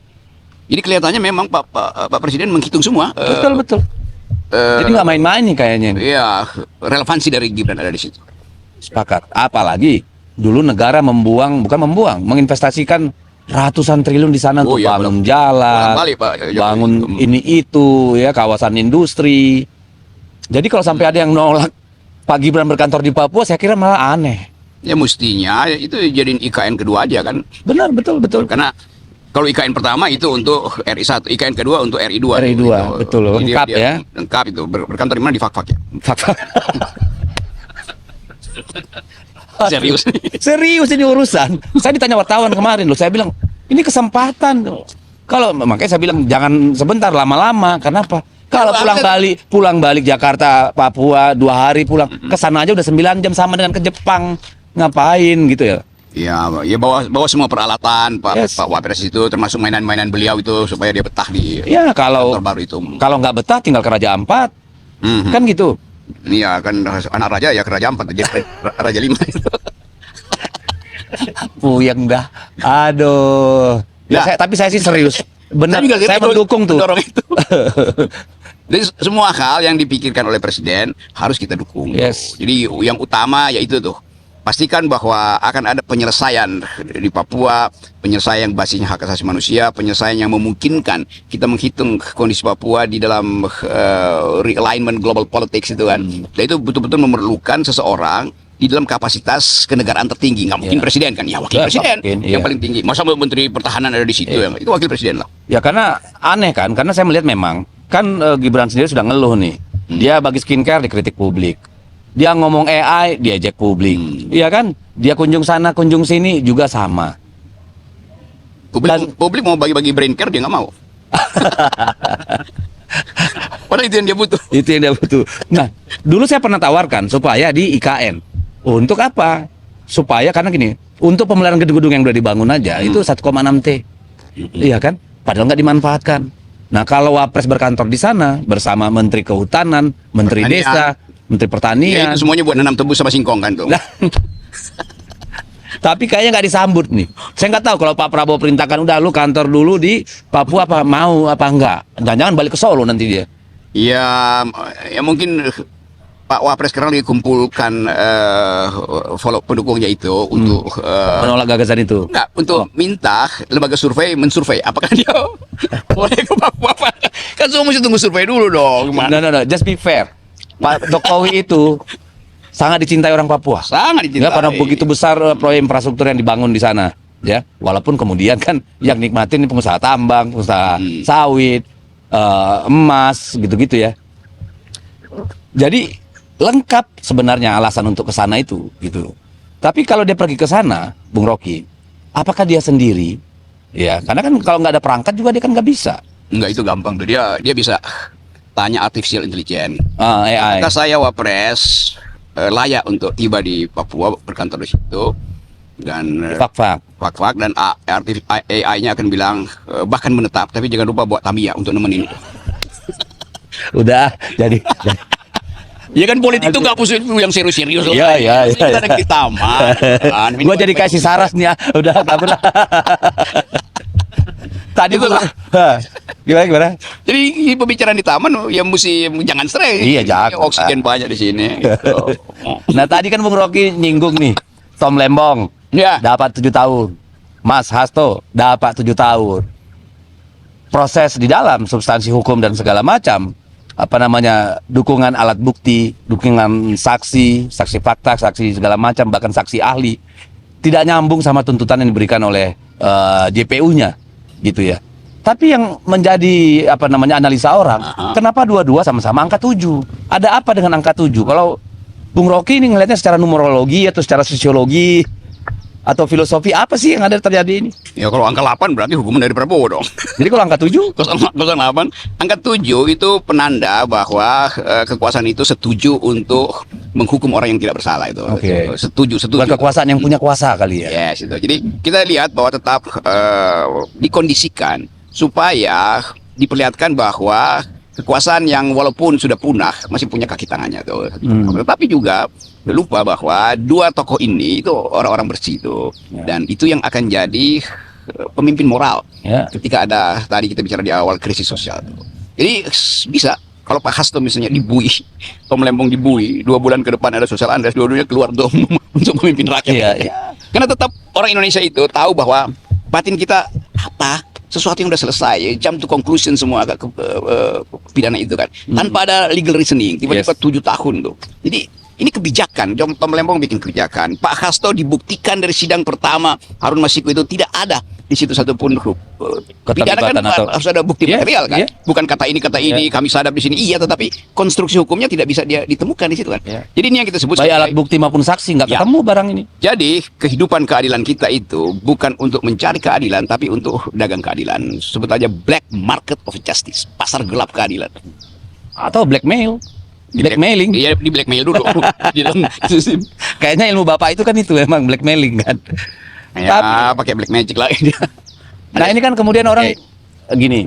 Jadi kelihatannya memang Pak Presiden menghitung semua. Betul. Jadi nggak main-main nih kayaknya. Iya, relevansi dari Gibran ada di situ. Sepakat. Apalagi dulu negara menginvestasikan ratusan triliun di sana untuk bangun jalan, bangun ini itu ya, kawasan industri. Jadi kalau sampai ada yang nolak Pak Gibran berkantor di Papua, saya kira malah aneh. Ya mestinya itu jadiin IKN kedua aja kan. Benar, betul. Karena Kalau IKN pertama itu untuk RI1, IKN kedua untuk RI2. RI2, Gitu. betul, Jadi lengkap dia ya. Lengkap itu. Berkantor di mana? Di Fak-Fak ya. Fakta. Serius. Serius ini urusan. Saya ditanya wartawan kemarin loh, saya bilang ini kesempatan. Kalau makanya saya bilang jangan sebentar, lama-lama. Kenapa? Kalau pulang balik Jakarta, Papua 2 hari pulang, ke sana aja udah 9 jam sama dengan ke Jepang. Ngapain gitu ya? Ya bawa semua peralatan Yes. Pak Wapres itu, termasuk mainan-mainan beliau itu supaya dia betah di Ya kalau kantor baru itu. nggak betah tinggal ke Raja Ampat. Mhm. Kan gitu. Iya kan, anak raja ya ke Raja Ampat aja, Raja 5 itu. Puyeng dah. Aduh. Ya, Nah. tapi saya sih serius. Benar, saya mendukung tuh. mendorong itu. Jadi semua hal yang dipikirkan oleh presiden harus kita dukung. Yes. Jadi yang utama yaitu tuh pastikan bahwa akan ada penyelesaian di Papua, penyelesaian basisnya hak asasi manusia, penyelesaian yang memungkinkan kita menghitung kondisi Papua di dalam realignment global politics itu kan. Dan itu betul-betul memerlukan seseorang di dalam kapasitas kenegaraan tertinggi. Nggak mungkin Ya. presiden kan? Ya wakil Ya, presiden mungkin, yang iya. paling tinggi. Masa menteri pertahanan ada di situ ya? Itu wakil presiden lah. Ya karena aneh kan, karena saya melihat memang kan Gibran sendiri sudah ngeluh nih. Dia bagi skincare dikritik publik. Dia ngomong AI diejek publik. Iya kan? Dia kunjung sana kunjung sini juga sama. Publik mau bagi-bagi brain care dia nggak mau. Padahal itu yang dia butuh. Itu yang dia butuh. Nah, dulu saya pernah tawarkan supaya di IKN. Untuk apa? Supaya karena gini, untuk pemeliharaan gedung-gedung yang udah dibangun aja itu 1,6 T. Iya kan? Padahal nggak dimanfaatkan. Nah, kalau Wapres berkantor di sana bersama Menteri Kehutanan, Menteri Pertanian. Desa, Menteri Ya, Pertanian. itu semuanya buat nanam tebu sama singkong kan tuh. Nah, tapi kayaknya nggak disambut nih. Saya nggak tahu kalau Pak Prabowo perintahkan udah lu kantor dulu di Papua apa mau apa enggak. Jangan-jangan balik ke Solo nanti dia. Ya, ya mungkin Pak Wapres sekarang dikumpulkan follow pendukungnya itu untuk Menolak gagasan itu. enggak, untuk minta lembaga survei mensurvei apakah dia boleh ke Papua apa. Kan semua mesti tunggu survei dulu dong. No, just be fair. Pak Jokowi itu sangat dicintai orang Papua. Sangat Ya, dicintai. karena begitu besar proyek infrastruktur yang dibangun di sana. Ya, walaupun kemudian kan yang nikmatin ini pengusaha tambang, pengusaha sawit, emas, gitu-gitu ya. Jadi lengkap sebenarnya alasan untuk ke sana itu, gitu. Tapi kalau dia pergi ke sana, Bung Rocky, apakah dia sendiri? Ya, karena kan kalau nggak ada perangkat juga dia kan nggak bisa. Enggak, itu gampang tuh. Dia bisa tanya artificial intelligence. AI. Kata saya Wapres layak untuk tiba di Papua berkantor di situ dan Fak-fak. Fak-Fak dan AI-nya akan bilang bahkan menetap, tapi jangan lupa buat Tamiya untuk nemenin. Udah, jadi. Ya kan politik itu nggak pusing yang serius-serius. Iya. Kita ada di taman. Kan. Gua jadi kasih saras nih ya. Udah, tak benar. Tadi Itulah. Gimana? Jadi pembicaraan di taman ya mesti jangan stres. Iya, jangan. Oksigen banyak di sini. Gitu. Nah, tadi kan Bung Rocky nyinggung nih. Tom Lembong Ya. dapat 7 tahun. Mas Hasto dapat 7 tahun. Proses di dalam substansi hukum dan segala macam, apa namanya, dukungan alat bukti, dukungan saksi fakta, saksi segala macam, bahkan saksi ahli tidak nyambung sama tuntutan yang diberikan oleh JPU-nya, gitu ya. Tapi yang menjadi apa namanya analisa orang, kenapa dua-dua sama-sama angka 7? Ada apa dengan angka 7? Kalau Bung Rocky ini ngelihatnya secara numerologi atau secara sosiologi atau filosofi, apa sih yang ada terjadi ini? Ya kalau angka 8 berarti hukuman dari Prabowo dong. Jadi kalau angka 7? 08, angka 7 itu penanda bahwa kekuasaan itu setuju untuk menghukum orang yang tidak bersalah itu. Oke. Setuju. Bukan kekuasaan yang punya kuasa kali ya. Yes, itu. Jadi kita lihat bahwa tetap dikondisikan supaya diperlihatkan bahwa kekuasaan yang walaupun sudah punah masih punya kaki tangannya tuh. Tetapi juga lupa bahwa dua tokoh ini itu orang-orang bersih tuh. Dan itu yang akan jadi pemimpin moral. Ya. Ketika ada tadi kita bicara di awal krisis sosial tuh. Jadi bisa kalau Pak Hasto misalnya dibui, Tom Lembong dibui, 2 bulan ke depan ada social unrest, dua-duanya keluar tuh untuk memimpin rakyat. Iya. Karena tetap orang Indonesia itu tahu bahwa batin kita apa, sesuatu yang udah selesai, jump to conclusion semua agak pidana itu kan, tanpa ada legal reasoning, tiba-tiba 7 tahun tuh. Jadi ini kebijakan. John Tom Lembong bikin kebijakan. Pak Hasto dibuktikan dari sidang pertama Harun Masiku itu tidak ada di situ satupun pidana kan harus ada bukti material kan. Bukan kata ini kami sadap di sini. Iya, tetapi konstruksi hukumnya tidak bisa dia ditemukan di situ kan. Jadi ini yang kita sebut baik alat bukti maupun saksi nggak ketemu barang ini. Jadi kehidupan keadilan kita itu bukan untuk mencari keadilan, tapi untuk dagang keadilan. Sebut aja black market of justice, pasar gelap keadilan. Atau blackmail. Blackmailing. Iya, di blackmail dulu. Kayaknya ilmu bapak itu kan itu emang blackmailing kan. Ya, pakai black magic lagi dia. Nah, ini kan kemudian orang gini.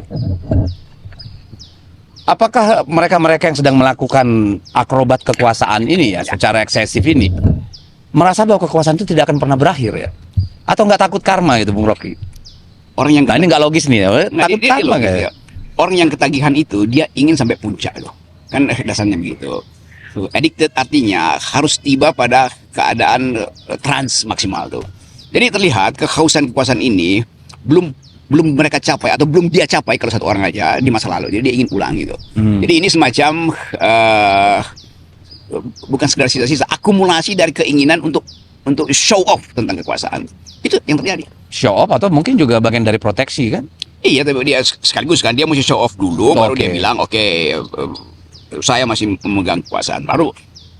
Apakah mereka-mereka yang sedang melakukan akrobat kekuasaan ini ya secara eksesif ini merasa bahwa kekuasaan itu tidak akan pernah berakhir ya? Atau nggak takut karma gitu, Bung Rocky? Orang yang ini nggak logis nih ya. Takut karma ya. Orang yang ketagihan itu dia ingin sampai puncak loh. Kan dasarnya begitu. Addicted artinya harus tiba pada keadaan trans maksimal tuh. Jadi terlihat kehausan kekuasaan ini belum mereka capai atau belum dia capai kalau satu orang aja di masa lalu. Jadi dia ingin ulang gitu. Jadi ini semacam bukan sekedar sisa-sisa akumulasi dari keinginan untuk show off tentang kekuasaan. Itu yang terjadi. Show off atau mungkin juga bagian dari proteksi kan? Iya, tapi dia sekaligus kan dia mesti show off dulu, baru dia bilang saya masih memegang kekuasaan, baru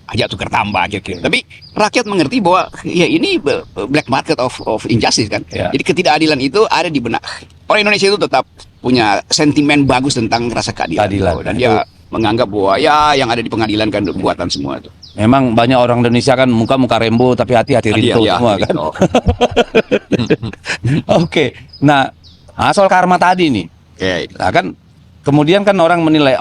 aja tukar tambah aja gitu. Tapi rakyat mengerti bahwa ya ini black market of injustice kan. Jadi ketidakadilan itu ada di benak orang Indonesia, itu tetap punya sentimen bagus tentang rasa keadilan. Dan dia menganggap bahwa ya yang ada di pengadilan kan buatan semua itu. Memang banyak orang Indonesia kan muka-muka rembo tapi hati-hati rinto semua kan. Oke. Nah, soal karma tadi nih. Nah, kan kemudian kan orang menilai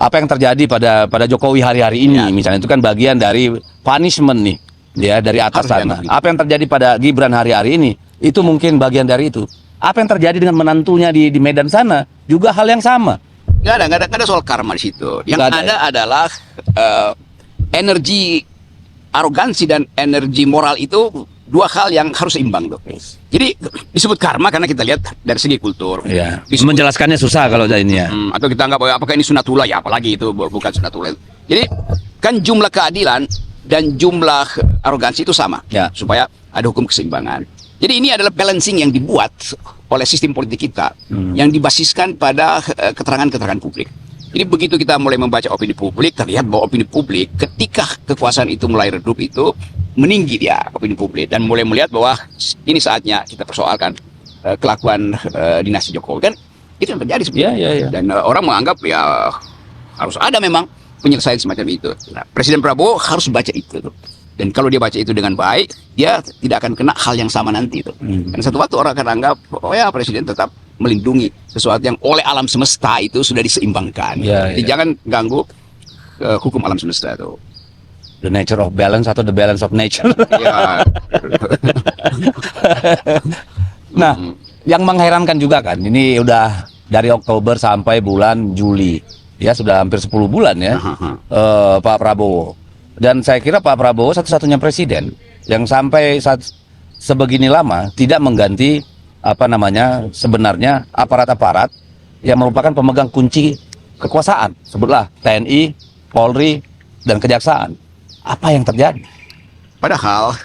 apa yang terjadi pada Jokowi hari-hari ini misalnya itu kan bagian dari punishment nih ya dari atas sana. Apa yang terjadi pada Gibran hari-hari ini itu mungkin bagian dari itu. Apa yang terjadi dengan menantunya di Medan sana juga hal yang sama. Nggak ada soal karma di situ. Yang ada adalah energi arogansi dan energi moral itu dua hal yang harus seimbang tuh. Jadi disebut karma karena kita lihat dari segi kultur. Ya. Menjelaskannya susah kalau ini ya. Atau kita anggap apakah ini sunatullah, ya apalagi itu bukan sunatullah. Jadi kan jumlah keadilan dan jumlah arogansi itu sama supaya ada hukum keseimbangan. Jadi ini adalah balancing yang dibuat oleh sistem politik kita yang dibasiskan pada keterangan-keterangan publik. Jadi begitu kita mulai membaca opini publik, terlihat bahwa opini publik ketika kekuasaan itu mulai redup itu meninggi dia opini publik dan mulai melihat bahwa ini saatnya kita persoalkan kelakuan dinasti Jokowi kan itu yang terjadi sebenarnya. Dan orang menganggap ya harus ada memang penyelesaian semacam itu. Nah, Presiden Prabowo harus baca itu tuh. Dan kalau dia baca itu dengan baik, dia tidak akan kena hal yang sama nanti itu. Dan satu waktu orang akan anggap oh ya presiden tetap melindungi sesuatu yang oleh alam semesta itu sudah diseimbangkan. Jadi jangan ganggu hukum alam semesta itu. The nature of balance atau the balance of nature. Nah, yang mengherankan juga kan, ini udah dari Oktober sampai bulan Juli, ya sudah hampir 10 bulan ya, Pak Prabowo. Dan saya kira Pak Prabowo satu-satunya presiden yang sampai sebegini lama tidak mengganti sebenarnya aparat-aparat yang merupakan pemegang kunci kekuasaan, sebutlah TNI, Polri, dan Kejaksaan. Apa yang terjadi? Padahal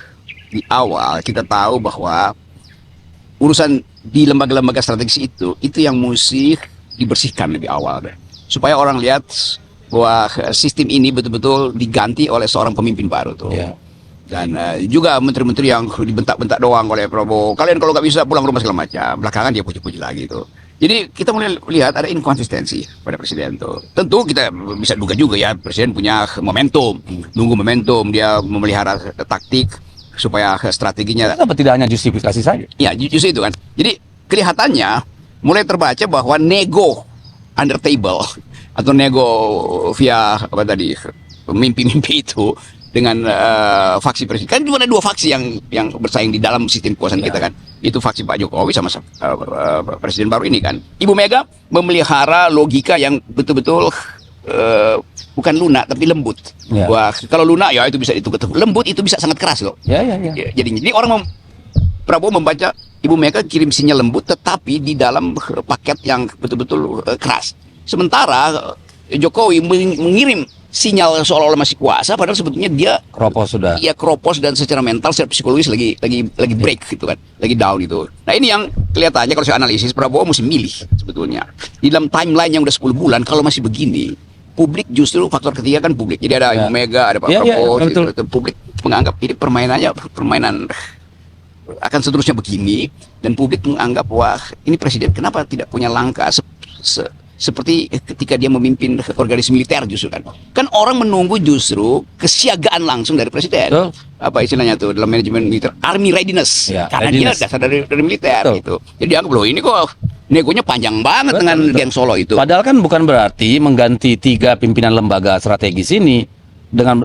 di awal kita tahu bahwa urusan di lembaga-lembaga strategis itu yang mesti dibersihkan lebih awal deh, supaya orang lihat bahwa sistem ini betul-betul diganti oleh seorang pemimpin baru tuh. Dan juga menteri-menteri yang dibentak-bentak doang oleh Prabowo. Kalian kalau nggak bisa pulang rumah segala macam. Belakangan dia puji-puji lagi tuh. Jadi kita mulai lihat ada inkonsistensi pada presiden tuh. Tentu kita bisa duga juga ya presiden punya momentum, nunggu momentum, dia memelihara taktik supaya strateginya. Kenapa tidak hanya justifikasi saja? Ya justru itu kan. Jadi kelihatannya mulai terbaca bahwa nego under table atau nego via mimpi-mimpi itu dengan faksi presiden. Kan cuma ada dua faksi yang bersaing di dalam sistem kekuasaan kita kan. Itu faksi Pak Jokowi sama presiden baru ini kan. Ibu Mega memelihara logika yang betul-betul bukan lunak tapi lembut. Wah, kalau lunak ya itu bisa ditukar. Lembut itu bisa sangat keras loh. Jadi orang Prabowo membaca Ibu Mega kirim sinyal lembut tetapi di dalam paket yang betul-betul keras. Sementara Jokowi mengirim sinyal seolah-olah masih kuasa, padahal sebetulnya dia Keropos sudah. ya keropos dan secara mental, secara psikologis lagi break gitu kan, lagi down itu. Nah ini yang kelihatannya kalau saya analisis Prabowo mesti milih sebetulnya di dalam timeline yang udah 10 bulan. Kalau masih begini, publik justru faktor ketiga kan publik. Jadi ada Ibu Mega, ada Pak Prabowo, betul. itu publik menganggap ini permainan akan seterusnya begini, dan publik menganggap wah ini presiden kenapa tidak punya langkah seperti ketika dia memimpin organisasi militer justru kan orang menunggu justru kesiagaan langsung dari presiden. Betul. Apa istilahnya tuh dalam manajemen militer, army readiness, Ya, karena readiness. dia dasar dari militer. Betul. Gitu. Jadi dianggap loh ini kok negonya panjang banget dengan geng Solo itu. Padahal kan bukan berarti mengganti 3 pimpinan lembaga strategis ini dengan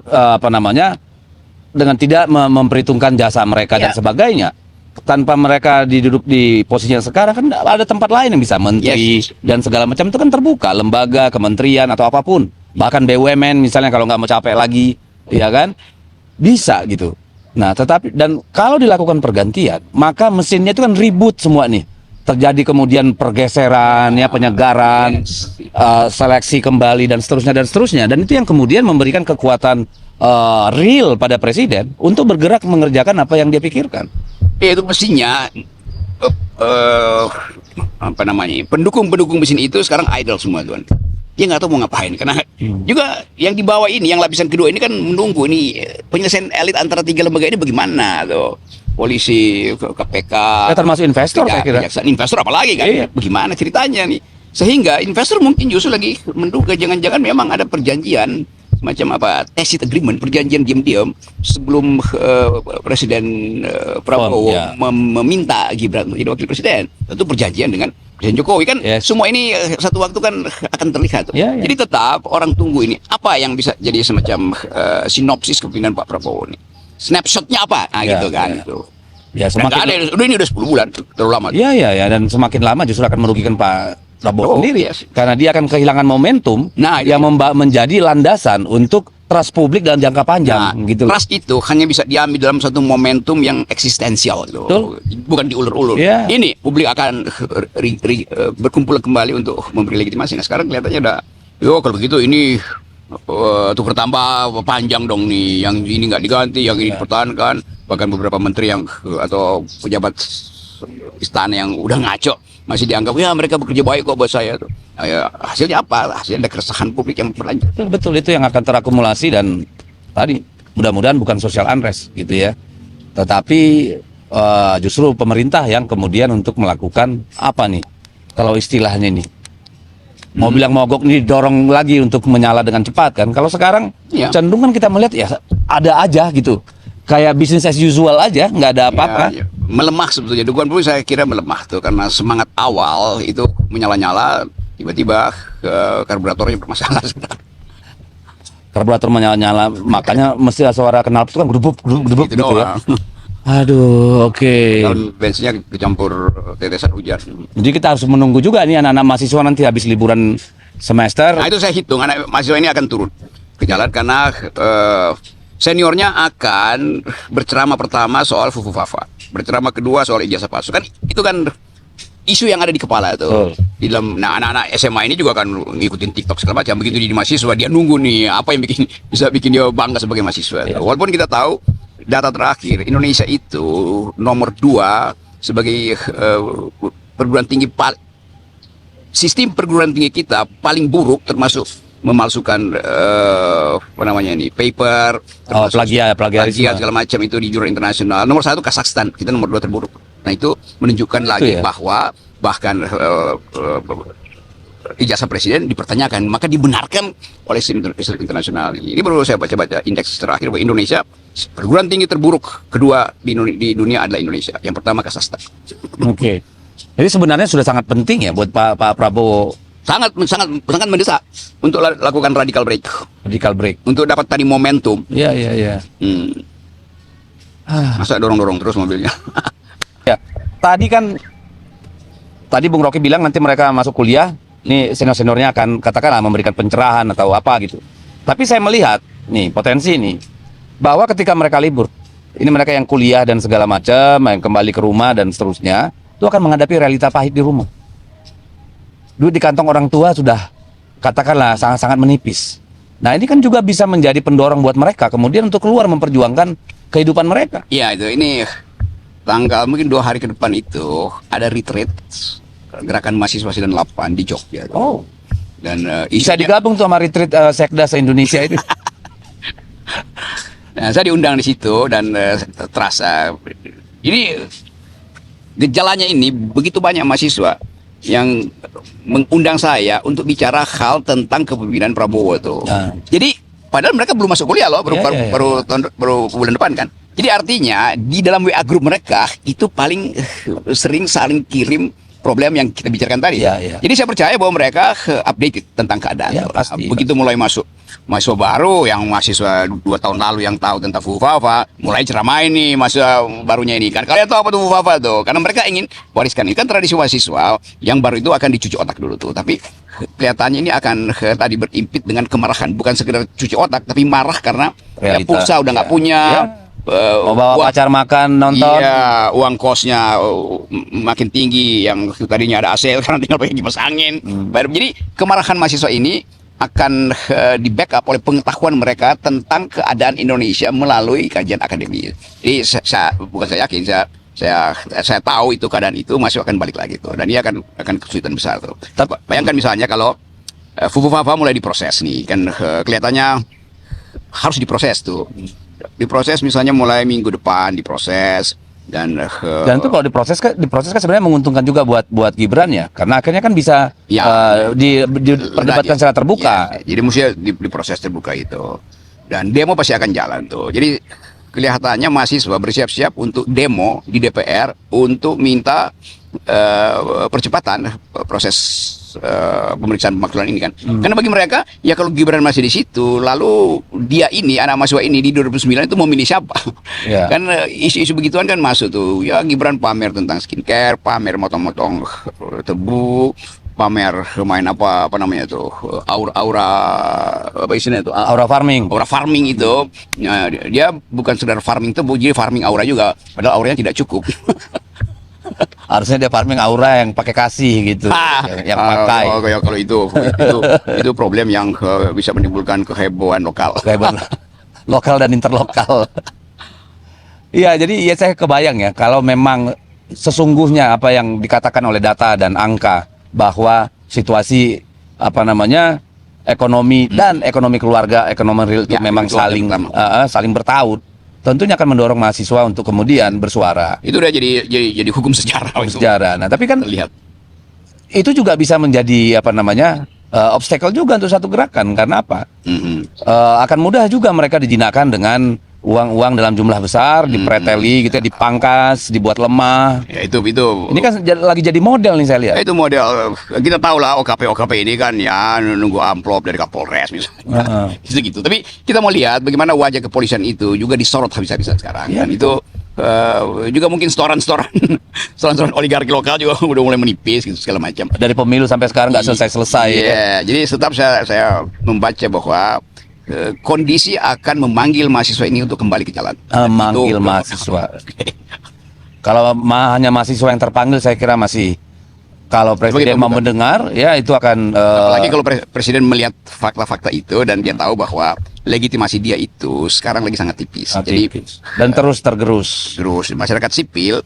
dengan tidak memperhitungkan jasa mereka dan sebagainya. Tanpa mereka duduk di posisi yang sekarang kan ada tempat lain yang bisa menteri dan segala macam itu kan terbuka, lembaga, kementerian atau apapun, bahkan BUMN misalnya kalau nggak mau capek lagi, ya kan bisa gitu. Nah tetapi dan kalau dilakukan pergantian maka mesinnya itu kan ribut semua nih, terjadi kemudian pergeseran ya, penyegaran, seleksi kembali dan seterusnya dan itu yang kemudian memberikan kekuatan real pada presiden untuk bergerak mengerjakan apa yang dia pikirkan. Ya itu mestinya apa namanya, pendukung mesin itu sekarang idle semua tuan. Dia nggak tahu mau ngapain karena juga yang di bawah ini, yang lapisan kedua ini kan menunggu ini penyelesaian elit antara 3 lembaga ini bagaimana tuh, polisi, KPK, Termasuk investor saya kira. investor apalagi kan, bagaimana ceritanya nih, sehingga investor mungkin justru lagi menduga jangan-jangan memang ada perjanjian macam apa, tacit agreement, perjanjian diam-diam sebelum Presiden Prabowo meminta Gibran menjadi wakil presiden. Tentu perjanjian dengan Presiden Jokowi kan, semua ini satu waktu kan akan terlihat. Jadi tetap orang tunggu ini apa yang bisa jadi semacam sinopsis kepemimpinan Pak Prabowo ini. Snapshotnya apa? Nah, gitu kan. Gitu. Ya semakin ini udah 10 bulan terlalu lama. Ya dan semakin lama justru akan merugikan Pak Prabowo sendiri karena dia akan kehilangan momentum yang menjadi landasan untuk trust publik dalam jangka panjang gitu. Trust itu hanya bisa diambil dalam satu momentum yang eksistensial loh. Bukan diulur-ulur. Ini publik akan berkumpul kembali untuk memberi legitimasi. Nah sekarang kelihatannya udah kalau begitu ini tukar tambah panjang dong nih, yang ini nggak diganti, yang ini dipertahankan, bahkan beberapa menteri yang atau pejabat istana yang udah ngaco masih dianggap ya mereka bekerja baik kok buat saya tuh. Ya, hasilnya apa? Hasilnya ada keresahan publik yang berlanjut. Betul itu yang akan terakumulasi dan tadi mudah-mudahan bukan social unrest gitu ya. Tetapi justru pemerintah yang kemudian untuk melakukan apa nih? Kalau istilahnya nih. Mobil yang mogok ini didorong lagi untuk menyala dengan cepat kan. Kalau sekarang cenderung kan kita melihat ya ada aja gitu. Kayak bisnis as usual aja, nggak ada apa-apa. Melemah sebetulnya. Dugaan pun saya kira melemah tuh karena semangat awal itu menyala-nyala, tiba-tiba karburatornya bermasalah. Karburator menyala-nyala, makanya mesti ada suara knalpot itu kan gedebuk gitu ya. Aduh, Kalau bensinnya kecampur tetesan hujan. Jadi kita harus menunggu juga nih anak-anak mahasiswa nanti habis liburan semester. Nah itu saya hitung anak mahasiswa ini akan turun ke jalan karena seniornya akan berceramah pertama soal Fufu-Fafa, berceramah kedua soal ijazah palsu. Kan itu kan isu yang ada di kepala tuh. Di dalam, nah anak-anak SMA ini juga akan ngikutin TikTok segala macam. Begitu di mahasiswa dia nunggu nih apa yang bisa bikin dia bangga sebagai mahasiswa. Walaupun kita tahu data terakhir Indonesia itu nomor 2 sebagai perguruan tinggi, sistem perguruan tinggi kita paling buruk termasuk memalsukan paper, plagiarisme segala macam itu di jurnal internasional. Nomor 1 Kazakhstan, kita nomor 2 terburuk. Nah itu menunjukkan lagi bahwa bahkan ijazah presiden dipertanyakan, maka dibenarkan oleh sistem internasional. Ini baru saya baca-baca indeks terakhir bahwa Indonesia perguruan tinggi terburuk kedua di dunia adalah Indonesia. Yang pertama Kazakhstan. Jadi sebenarnya sudah sangat penting ya buat Pak Prabowo. Sangat mendesak untuk lakukan radical break. Untuk dapat tadi momentum. Iya. Masa dorong-dorong terus mobilnya. Tadi Bung Rocky bilang nanti mereka masuk kuliah, nih senior-seniornya akan katakanlah memberikan pencerahan atau apa gitu. Tapi saya melihat nih potensi nih bahwa ketika mereka libur, ini mereka yang kuliah dan segala macam, yang kembali ke rumah dan seterusnya, itu akan menghadapi realita pahit di rumah. Duit di kantong orang tua sudah katakanlah sangat-sangat menipis. Nah ini kan juga bisa menjadi pendorong buat mereka kemudian untuk keluar memperjuangkan kehidupan mereka. Iya itu, ini tanggal mungkin 2 hari ke depan itu ada retreat gerakan mahasiswa 98 di Jogja. Oh, Dan bisa digabung tuh sama retreat Sekda se-Indonesia itu. Nah, saya diundang di situ dan terasa ini gejalanya ini begitu banyak mahasiswa yang mengundang saya untuk bicara hal tentang kepemimpinan Prabowo tuh. Ah. Jadi padahal mereka belum masuk kuliah loh, Iya, iya, iya. baru bulan depan kan. Jadi artinya di dalam WA grup mereka itu paling sering saling kirim problem yang kita bicarakan tadi. Iya, iya. Jadi saya percaya bahwa mereka updated tentang keadaan. Ya, pasti. Begitu mulai masuk mahasiswa baru yang mahasiswa 2 tahun lalu yang tahu tentang Fufafa, mulai ceramah ini mahasiswa barunya ini kan. Kalian tahu apa tuh Fufafa tuh? Karena mereka ingin wariskan ini kan tradisi mahasiswa yang baru itu akan dicuci otak dulu tuh. Tapi kelihatannya ini akan tadi berimpit dengan kemarahan, bukan sekedar cuci otak tapi marah karena ya, Realita. pulsa udah nggak Ya. punya. Ya. Mau bawa pacar makan nonton. Iya, uang kosnya makin tinggi. Yang tadinya ada AC sekarang tinggal pakai kipas angin. Jadi kemarahan mahasiswa ini akan di backup oleh pengetahuan mereka tentang keadaan Indonesia melalui kajian akademis. Jadi bukan saya yakin, saya tahu itu keadaan itu masih akan balik lagi tuh. Dan dia akan kesulitan besar tuh. Bayangkan misalnya kalau Fufufafa mulai diproses nih, kan kelihatannya harus diproses tuh. Diproses misalnya mulai minggu depan diproses dan itu kalau diproses kan sebenarnya menguntungkan juga buat Gibran ya, karena akhirnya kan bisa Ya. diperdebatkan secara terbuka. Ya, jadi mesti diproses terbuka itu. Dan demo pasti akan jalan tuh. Jadi kelihatannya mahasiswa bersiap-siap untuk demo di DPR untuk minta percepatan proses pemeriksaan pemakzulan ini kan. Karena bagi mereka ya kalau Gibran masih di situ, lalu dia ini anak mahasiswa ini di 2009 itu mau milih siapa? Ya. Kan isu-isu begituan kan masuk tuh. Ya Gibran pamer tentang skincare, pamer motong-motong tebu, pamer main apa namanya tuh, aura apa istilahnya itu, Aura farming. aura farming itu. Nah, dia bukan sekedar farming tebu, jadi farming aura juga, padahal auranya tidak cukup. Harusnya dia farming aura yang pakai kasih gitu, yang pakai. Kalau itu problem yang bisa menimbulkan kehebohan lokal. Kehebohan lokal dan interlokal. Iya, jadi ya saya kebayang ya kalau memang sesungguhnya apa yang dikatakan oleh data dan angka bahwa situasi ekonomi dan ekonomi keluarga, ekonomi real itu Ya, memang itu saling bertaut, tentunya akan mendorong mahasiswa untuk kemudian bersuara. Itu udah jadi hukum sejarah. itu. Sejarah. Nah, tapi kan Terlihat. itu juga bisa menjadi obstacle juga untuk satu gerakan, karena apa? Mhm. Akan mudah juga mereka dijinakkan dengan uang-uang dalam jumlah besar, dipreteli gitu ya, dipangkas, dibuat lemah. Ya itu. Ini kan lagi jadi model nih saya lihat. Itu model kita tahu lah OKP ini kan ya nunggu amplop dari Kapolres misalnya. Itu gitu. Tapi kita mau lihat bagaimana wajah kepolisian itu juga disorot habis-habisan sekarang. Iya, Dan itu juga mungkin setoran oligarki lokal juga udah mulai menipis gitu segala macam. Dari pemilu sampai sekarang nggak selesai-selesai. Iya, Ya. jadi tetap saya membaca bahwa kondisi akan memanggil mahasiswa ini untuk kembali ke jalan. Manggil mahasiswa. Kalau hanya mahasiswa yang terpanggil, saya kira masih. Kalau presiden mau mendengar, ya itu akan. Apalagi kalau presiden melihat fakta-fakta itu dan dia tahu bahwa legitimasi dia itu sekarang lagi sangat tipis. Jadi dan terus tergerus. terus masyarakat sipil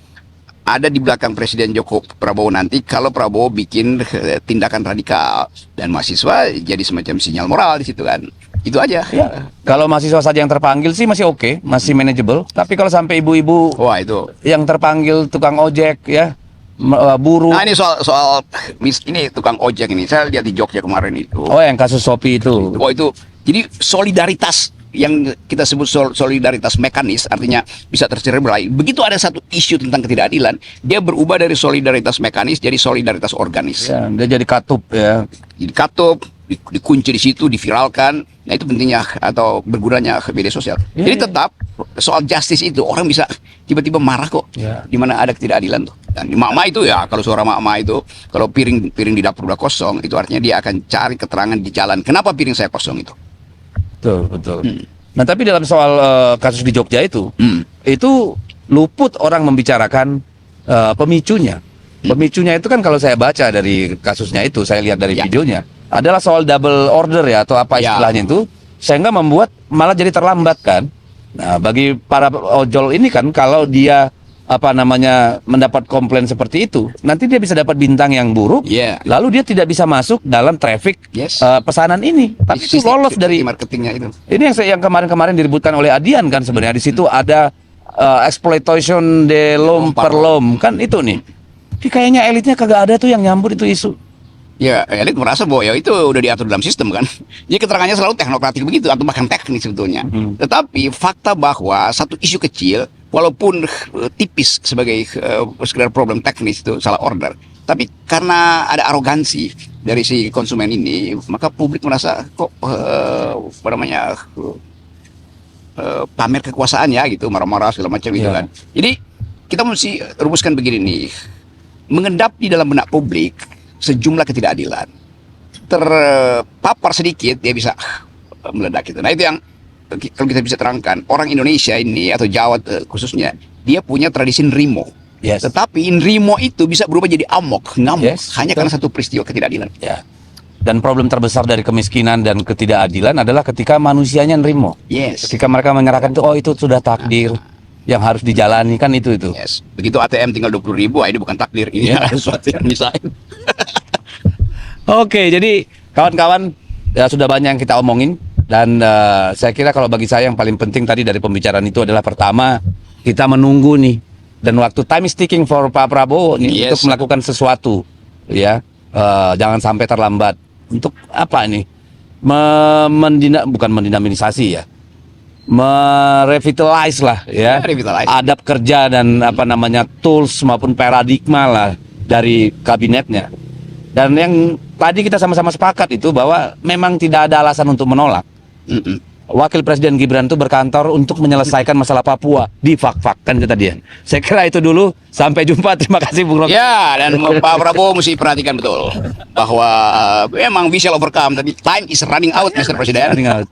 ada di belakang Presiden Prabowo nanti kalau Prabowo bikin tindakan radikal dan mahasiswa jadi semacam sinyal moral di situ kan. Itu aja. Ya. Kalau mahasiswa saja yang terpanggil sih masih oke, masih manageable. Tapi kalau sampai ibu-ibu Wah itu. yang terpanggil tukang ojek ya, buruh. Nah ini soal ini tukang ojek ini saya lihat di Jogja kemarin itu. Oh yang kasus Shopee itu. Oh itu. Jadi solidaritas yang kita sebut solidaritas mekanis artinya bisa tercerai. Begitu ada satu isu tentang ketidakadilan, dia berubah dari solidaritas mekanis jadi solidaritas organis. Ya, dia jadi katup ya. Jadi katup, dikunci di situ, diviralkan. Nah itu pentingnya atau bergunanya media sosial. Ya, Jadi ya. tetap soal justice itu orang bisa tiba-tiba marah kok. Ya. Di mana ada ketidakadilan tuh. Dan di mak-mak itu ya kalau suara mak-mak itu kalau piring di dapur udah kosong itu artinya dia akan cari keterangan di jalan. Kenapa piring saya kosong itu? Betul. Nah tapi dalam soal kasus di Jogja itu luput orang membicarakan pemicunya. Pemicunya itu kan kalau saya baca dari kasusnya itu, saya lihat dari Ya. videonya, adalah soal double order ya atau apa Ya. istilahnya itu, sehingga membuat malah jadi terlambat kan. Nah, bagi para ojol ini kan kalau dia apa namanya mendapat komplain seperti itu, nanti dia bisa dapat bintang yang buruk, Iya. lalu dia tidak bisa masuk dalam traffic Yes. pesanan ini. Tapi itu lolos dari marketingnya itu. ini yang kemarin-kemarin diributkan oleh Adian kan sebenarnya. Di situ ada exploitation de l'homme per l'homme kan itu nih. Tapi kayaknya elitnya kagak ada tuh yang nyambut itu isu. Ya, elit merasa bahwa ya itu udah diatur dalam sistem kan. Jadi keterangannya selalu teknokratik begitu atau bahkan teknis sebetulnya. Tetapi fakta bahwa satu isu kecil walaupun tipis sebagai sekedar problem teknis itu salah order, tapi karena ada arogansi dari si konsumen ini, maka publik merasa kok apa namanya pamer kekuasaan ya gitu, marah-marah segala macam gitu Iya. kan. Jadi kita mesti rumuskan begini nih, mengendap di dalam benak publik sejumlah ketidakadilan, terpapar sedikit dia bisa meledak itu. Nah itu yang kalau kita bisa terangkan, orang Indonesia ini atau Jawa khususnya, dia punya tradisi nrimo. Yes. Tetapi nrimo itu bisa berubah jadi amok, ngamuk, Yes, hanya betul. karena satu peristiwa ketidakadilan. Ya. Dan problem terbesar dari kemiskinan dan ketidakadilan adalah ketika manusianya nerimo. Yes. Ketika mereka menyerahkan itu, oh itu sudah takdir yang harus dijalani kan itu. Yes. Begitu ATM tinggal 20.000, ini bukan takdir, ini Ya. sesuatu yang misahin. Oke, jadi kawan-kawan ya sudah banyak yang kita omongin dan saya kira kalau bagi saya yang paling penting tadi dari pembicaraan itu adalah pertama kita menunggu nih dan waktu time is ticking for Pak Prabowo nih Yes. untuk melakukan sesuatu ya. Jangan sampai terlambat. Untuk apa nih? Bukan mendinamisasi ya. Merevitalize lah ya. Ya, revitalize. Adab kerja dan apa namanya tools maupun paradigma lah dari kabinetnya. Dan yang tadi kita sama-sama sepakat itu bahwa memang tidak ada alasan untuk menolak. Mm-mm. Wakil Presiden Gibran itu berkantor untuk menyelesaikan masalah Papua di fak-fak kan kata dia. Saya kira itu dulu. Sampai jumpa. Terima kasih Bung Rocky. Ya, dan Pak Prabowo mesti perhatikan betul bahwa memang we shall overcome, tapi time is running out, Mr. Presiden. Running out.